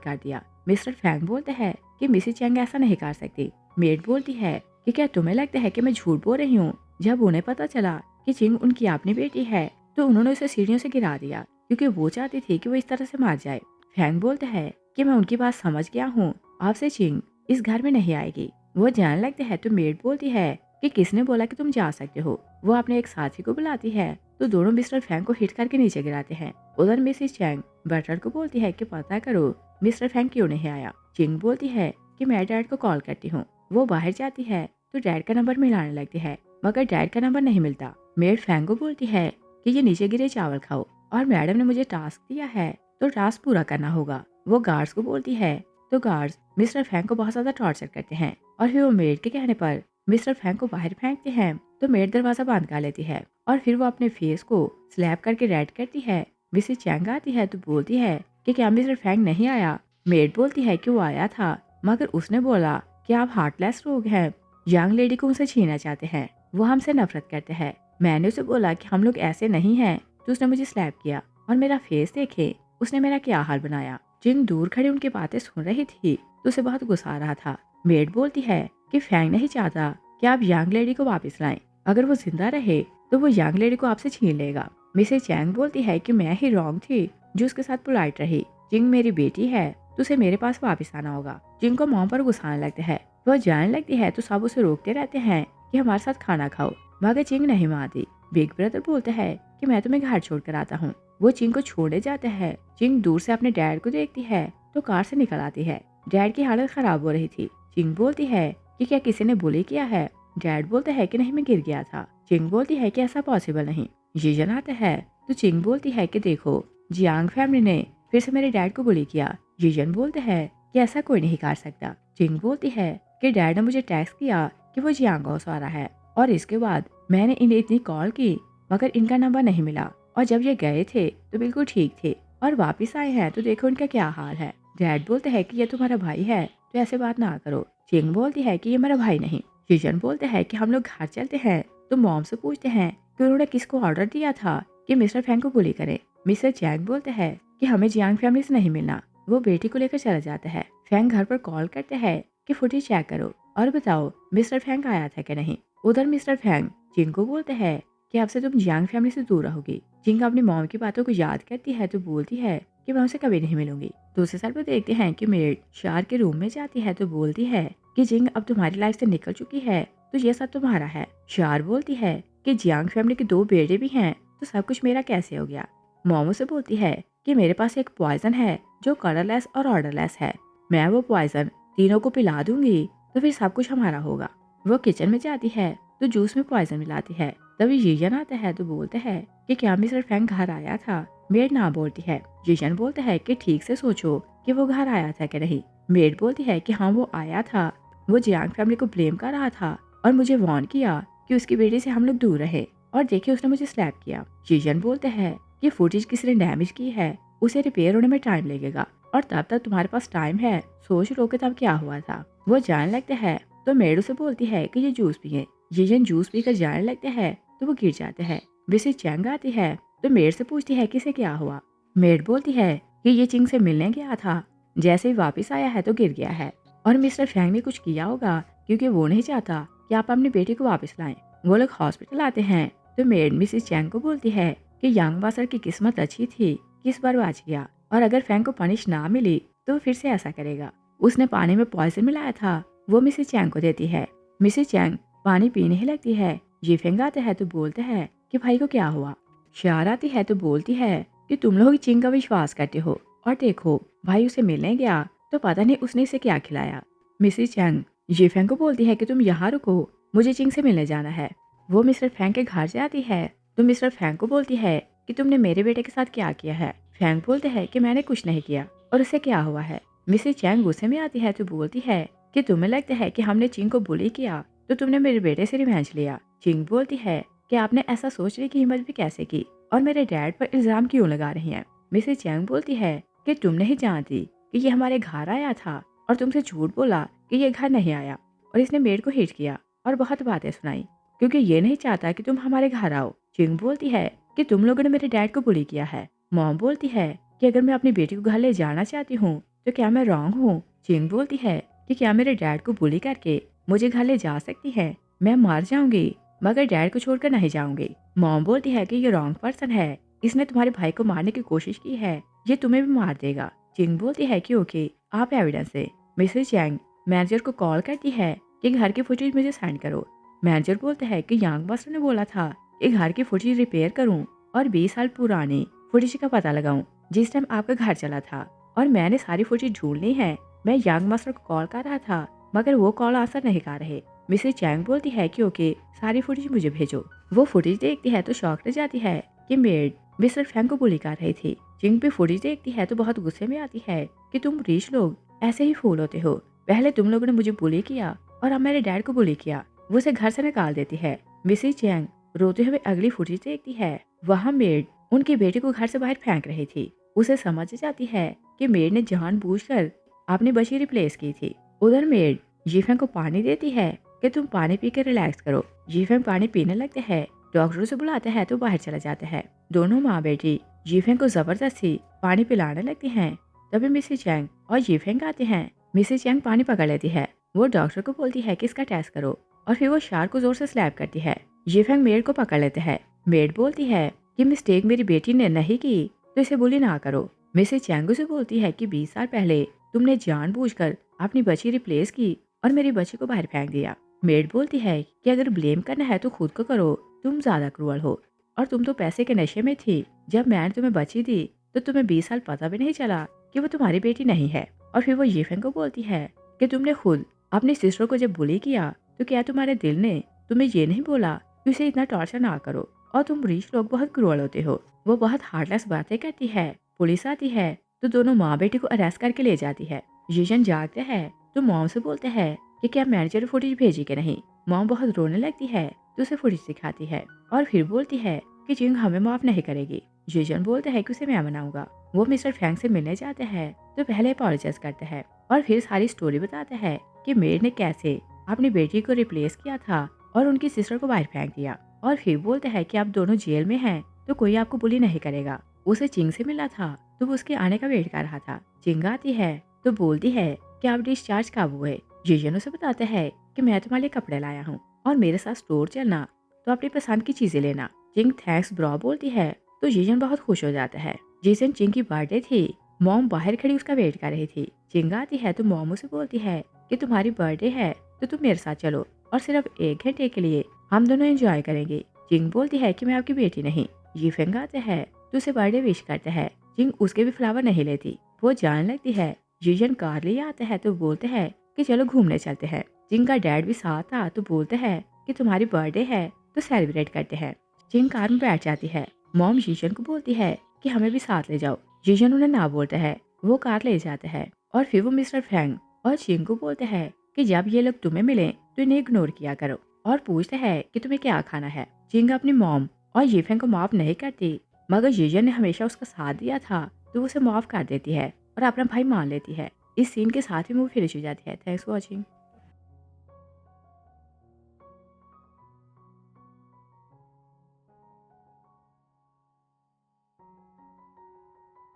कर दिया। मिस्टर फैंग बोलते हैं कि मिसेस चैंग ऐसा नहीं कर सकती। मेड बोलती है कि क्या तुम्हें लगता है कि मैं झूठ बोल रही हूँ? जब उन्हें पता चला कि चिंग उनकी अपनी बेटी है तो उन्होंने उसे सीढ़ियों से गिरा दिया, क्योंकि वो चाहती थी कि वो इस तरह से मार जाए। फैंग बोलता है कि मैं उनकी बात समझ गया हूँ, आपसे चिंग इस घर में नहीं आएगी। वो जान लगते है तो मेड बोलती है कि किसने बोला कि तुम जा सकते हो। वो अपने एक साथी को बुलाती है तो दोनों मिस्टर फैंग को हिट करके नीचे गिराते हैं। उधर मिसेस चैंग बटलर को बोलती है कि पता करो मिस्टर फैंग क्यों नहीं आया। चिंग बोलती है कि मैं डैड को कॉल करती हूँ। वो बाहर जाती है तो डैड का नंबर मिलाने लगती है, मगर डैड का नंबर नहीं मिलता। मेड फैंग को बोलती है कि ये नीचे गिरे चावल खाओ और मैडम ने मुझे टास्क दिया है तो टास्क पूरा करना होगा। वो गार्ड्स को बोलती है तो गार्ड्स मिस्टर फैंग को बहुत ज्यादा टॉर्चर करते हैं और फिर वो मेड के कहने पर मिस्टर फैंग को बाहर फेंकते हैं तो मेड दरवाजा बंद कर लेती है और फिर वो अपने फेस को स्लैप करके रेड करती है। मिसेस चैंग आती है तो बोलती है कि क्या मिस्टर फैंग नहीं आया। मेड बोलती है कि वो आया था, मगर उसने बोला कि आप हार्टलेस लोग हैं, यंग लेडी को उनसे छीनना चाहते हैं, वो हमसे नफरत करते हैं। मैंने उसे बोला कि हम लोग ऐसे नहीं हैं तो उसने मुझे स्लैप किया और मेरा फेस देखे उसने मेरा क्या हाल बनाया। जिंग दूर खड़ी उनकी बातें सुन रही थी तो उसे बहुत गुस्सा आ रहा था। मेड बोलती है कि फैंग नहीं चाहता कि आप यंग लेडी को वापस लाएं, अगर वो जिंदा रहे तो वो यंग लेडी को आपसे छीन लेगा। मिसेस चैंग बोलती है कि मैं ही रॉन्ग थी जो उसके साथ पोलाइट रही। जिंग मेरी बेटी है तो उसे मेरे पास वापस आना होगा। जिंग को मॉम पर गुस्सा आने लगता है, वो जाने लगती है तो सब उसे रोकते रहते हैं कि हमारे साथ खाना खाओ, मगर चिंग नहीं मानती। बिग ब्रदर बोलता है कि मैं तुम्हें घर छोड़कर आता हूँ। वो चिंग को छोड़े जाता है। चिंग दूर से अपने डैड को देखती है तो कार से निकल आती है। डैड की हालत खराब हो रही थी। चिंग बोलती है कि क्या किसी ने बुली किया है। डैड बोलता है कि नहीं, मैं गिर गया था। चिंग बोलती है कि ऐसा पॉसिबल नहीं। जीजन आता है तो चिंग बोलती है कि देखो जियांग फैमिली ने फिर से मेरे डैड को बुली किया। जीजन बोलते हैं कि ऐसा कोई नहीं कर सकता। चिंग बोलती है कि डैड ने मुझे टेक्स्ट किया कि वो जियांग हाउस आ रहा है और इसके बाद मैंने इन्हें इतनी कॉल की, मगर इनका नंबर नहीं मिला और जब ये गए थे तो बिल्कुल ठीक थे और वापस आए हैं तो देखो इनका क्या हाल है। डैड बोलते हैं कि ये तुम्हारा भाई है तो ऐसे बात ना करो। चिंग बोलती है कि ये मेरा भाई नहीं। जीजन बोलते हैं कि हम लोग घर चलते हैं तो मॉम से पूछते हैं कि उन्होंने किसको ऑर्डर दिया था कि मिस्टर फैंग को बुली करे। मिस्टर चैंग बोलते हैं कि हमें जियांग फैमिली से नहीं मिलना। वो बेटी को लेकर चला जाता है। फैंग घर पर कॉल करते हैं कि फुटेज चेक करो और बताओ मिस्टर फैंग आया था कि नहीं। उधर मिस्टर फैंग जिंग को बोलते हैं कि अब से तुम जियांग फैमिली से दूर रहोगी। जिंग अपनी मॉम की बातों को याद करती है तो बोलती है कि मैं उनसे कभी नहीं मिलूंगी। दूसरे साल पर देखते हैं कि मेड शार के रूम में जाती है तो बोलती है कि जिंग अब तुम्हारी लाइफ से निकल चुकी है तो ये सब तुम्हारा है। शार बोलती है कि जियांग फैमिली के 2 बेटे भी हैं तो सब कुछ मेरा कैसे हो गया। मोमो से बोलती है कि मेरे पास एक पॉइजन है जो कलरलेस और ऑर्डरलेस है, मैं वो पॉइजन तीनों को पिला दूंगी तो फिर सब कुछ हमारा होगा। वो किचन में जाती है तो जूस में पॉइजन मिलाती है। तभी जीजन आता है तो बोलते हैं कि क्या मिस्टर फैंग घर आया था। मेड ना बोलती है। जीजन बोलते हैं कि ठीक से सोचो कि वो घर आया था कि नहीं। मेड बोलती है कि हाँ वो आया था। वो जियांग फैमिली को ब्लेम कर रहा था और मुझे वार्न किया कि उसकी बेटी से हम लोग दूर रहे और देखिए उसने मुझे स्लैप किया। जीजन बोलते हैं कि फुटेज किसी ने डैमेज की है, उसे रिपेयर होने में टाइम लगेगा और तब तक तुम्हारे पास टाइम है, सोच लो कि तब क्या हुआ था। वो जाने लगते हैं तो मेड उसे बोलती है कि ये जूस पिए। जीजन जूस पीकर जाने लगते हैं तो वो गिर जाते हैं। मिसेस चैंग आती है तो मेड से पूछती है किसे क्या हुआ। मेड बोलती है कि ये चिंग से मिलने गया था, जैसे ही वापस आया है तो गिर गया है और मिस्टर फैंग ने कुछ किया होगा क्योंकि वो नहीं चाहता कि आप अपनी बेटी को वापस लाएं। वो लोग हॉस्पिटल आते हैं तो मेड मिसेस चैंग को बोलती है कि यंग बासर की किस्मत अच्छी थी कि इस बार बच गया और अगर फैंग को पनिश ना मिली तो फिर से ऐसा करेगा। उसने पानी में पॉइजन मिलाया था, वो मिसेस चैंग को देती है। मिसेस चैंग पानी पीने ही लगती है। जीफेंग आते हैं तो बोलते हैं कि भाई को क्या हुआ। शार आती है तो बोलती है कि तुम लोग चिंग का विश्वास करते हो और देखो भाई उसे मिलने गया तो पता नहीं उसने इसे क्या खिलाया। मिसेस चैंग जीफेंग को बोलती है कि तुम यहाँ रुको, मुझे चिंग से मिलने जाना है। वो मिस्टर फैंग के घर जाती है तो मिस्टर फैंग को बोलती है कि तुमने मेरे बेटे के साथ क्या किया है। फैंग बोलते हैं कि मैंने कुछ नहीं किया और उसे क्या हुआ है। मिसेस चैंग गुस्से में आती है तो बोलती है कि तुम्हें लगता है कि हमने चिंग को बुली किया तो तुमने मेरे बेटे से रिवेंज लिया। चिंग बोलती है कि आपने ऐसा सोचने की हिम्मत भी कैसे की और मेरे डैड पर इल्जाम क्यों लगा रही हैं। मिसेस चैंग बोलती है कि तुम नहीं जानती कि ये हमारे घर आया था और तुमसे झूठ बोला कि ये घर नहीं आया और इसने मेड को हिट किया। और बहुत बातें सुनाई, क्योंकि ये नहीं चाहता कि तुम हमारे घर आओ। चिंग बोलती है कि तुम लोगों ने मेरे डैड को बुली किया है। मॉम बोलती है कि अगर मैं अपनी बेटी को घर ले जाना चाहती हूँ तो क्या मैं रॉन्ग हूँ। चिंग बोलती है कि क्या मेरे डैड को बुली करके मुझे घर ले जा सकती है। मैं मर जाऊंगी मगर डैड को छोड़कर नहीं जाऊंगी। मॉम बोलती है कि ये रॉन्ग पर्सन है, इसने तुम्हारे भाई को मारने की कोशिश की है, ये तुम्हें भी मार देगा। चिंग बोलती है कि ओके, आप एविडेंस है। मिसेस चैंग मैनेजर को कॉल करती है कि घर की फुटेज मुझे सेंड करो। मैनेजर बोलता है कि यांग मास्टर ने बोला था कि घर की फुटेज रिपेयर करूं और 20 साल पुरानी फुटेज का पता लगाऊं जिस टाइम आपका घर चला था, और मैंने सारी फुटेज ढूंढ ली है। मैं यांग मास्टर को कॉल कर रहा था मगर वो कॉल आंसर नहीं कर रहे। मिसेस चैंग बोलती है कि ओके, सारी फुटेज मुझे भेजो। वो फुटेज देखती है तो शॉक रह जाती है कि मेड मिस्टर फैंग को बुली कर रही थी। चिंग भी फुटेज देखती है तो बहुत गुस्से में आती है कि तुम रिच लोग ऐसे ही फूल होते हो, पहले तुम लोगों ने मुझे बुली किया और अब मेरे डैड को बुली किया। वो उसे घर से निकाल देती है। मिसेस चैंग रोते हुए अगली फुटेज देखती है, वहाँ मेड उनकी बेटी को घर से बाहर फेंक रही थी। उसे समझ जाती है कि मेड ने जानबूझकर अपनी बच्ची रिप्लेस की थी। उधर मेड जीफेंग को पानी देती है कि तुम पानी पी के रिलैक्स करो। जीफेंग पानी पीने लगते हैं, डॉक्टर से बुलाते हैं तो बाहर चला जाता है। दोनों माँ बेटी जीफेंग को जबरदस्ती पानी पिलाने लगती हैं। तभी मिसेस चैंग और जीफेंग आते हैं। मिसेस चैंग पानी पकड़ लेती है। वो डॉक्टर को बोलती है कि इसका टेस्ट करो और फिर वो शार्क को जोर से स्लैप करती है। जीफेंग मेड को पकड़ लेते हैं। मेड बोलती है कि मिस्टेक मेरी बेटी ने नहीं की तो इसे बुली ना करो। मिसेस चैंग से बोलती है कि 20 साल पहले तुमने जानबूझकर अपनी बच्ची रिप्लेस की और मेरी बच्ची को बाहर फेंक दिया। मेड बोलती है कि अगर ब्लेम करना है तो खुद को करो, तुम ज्यादा क्रूअल हो और तुम तो पैसे के नशे में थी। जब मैंने तुम्हें बच्ची दी तो तुम्हें 20 साल पता भी नहीं चला कि वो तुम्हारी बेटी नहीं है। और फिर वो यीफेंग को बोलती है कि तुमने खुद अपनी सिस्टर को जब बुली किया तो क्या तुम्हारे दिल ने तुम्हें ये नहीं बोला कि उसे इतना टॉर्चर ना करो, और तुम रिच लोग बहुत क्रूअल होते हो। वो बहुत हार्टलेस बातें करती है। पुलिस आती है तो दोनों माँ बेटी को अरेस्ट करके ले जाती है। जीजन जागते हैं तो मॉम से बोलते हैं कि क्या मैनेजर फुटेज भेजी कि नहीं। मॉम बहुत रोने लगती है तो उसे फुटेज दिखाती है और फिर बोलती है कि जिंग हमें माफ नहीं करेगी। जीजन बोलते हैं कि उसे मैं मनाऊंगा। वो मिस्टर फैंग से मिलने जाते हैं तो पहले अपॉलोजाइज करते हैं और फिर सारी स्टोरी बताते हैं कि मेड ने कैसे अपनी बेटी को रिप्लेस किया था और उनकी सिस्टर को बाहर फेंक दिया। और फिर बोलते हैं कि आप दोनों जेल में हैं तो कोई आपको बुली नहीं करेगा। उसे चिंग से मिला था तो वो उसके आने का वेट कर रहा था। चिंग आती है तो बोलती है कि आप डिस्चार्ज कब हुए। जीजन उसे बताते हैं कि मैं तुम्हारे लिए कपड़े लाया हूँ और मेरे साथ स्टोर चलना तो अपनी पसंद की चीजें लेना। चिंग थैंक्स ब्रो बोलती है तो जीजन बहुत खुश हो जाता है। जिस दिन चिंग की बर्थडे थी, मॉम बाहर खड़ी उसका वेट कर रही थी। चिंग आती है तो मॉम उसे बोलती है कि तुम्हारी बर्थडे है तो तुम मेरे साथ चलो और सिर्फ 1 घंटे के लिए हम दोनों एंजॉय करेंगे। चिंग बोलती है कि मैं आपकी बेटी नहीं। यीफेंग आते हैं तो उसे बर्थडे विश करते हैं। चिंग उसके भी फ्लावर नहीं लेती, वो जाने लगती है। जीजन कार लिए आते हैं तो बोलते हैं कि चलो घूमने चलते हैं। चिंग का डैड भी साथ था तो बोलते हैं कि तुम्हारी बर्थडे है तो सेलिब्रेट करते हैं। चिंग कार में बैठ जाती है। मॉम जीजन को बोलती है कि हमें भी साथ ले जाओ। जीजन उन्हें ना बोलते हैं। वो कार ले जाते हैं और फिर वो मिस्टर फैंग और चिंग को बोलते हैं कि जब ये लोग तुम्हें मिले तो इन्हें इग्नोर किया करो, और पूछते हैं कि तुम्हें क्या खाना है। चिंग अपनी मॉम और यीफेंग को माफ नहीं करती मगर जीजन ने हमेशा उसका साथ दिया था तो उसे माफ कर देती है और अपना भाई मान लेती है। इस सीन के साथ ही मूवी फिनिश हो जाती है। Thanks for watching.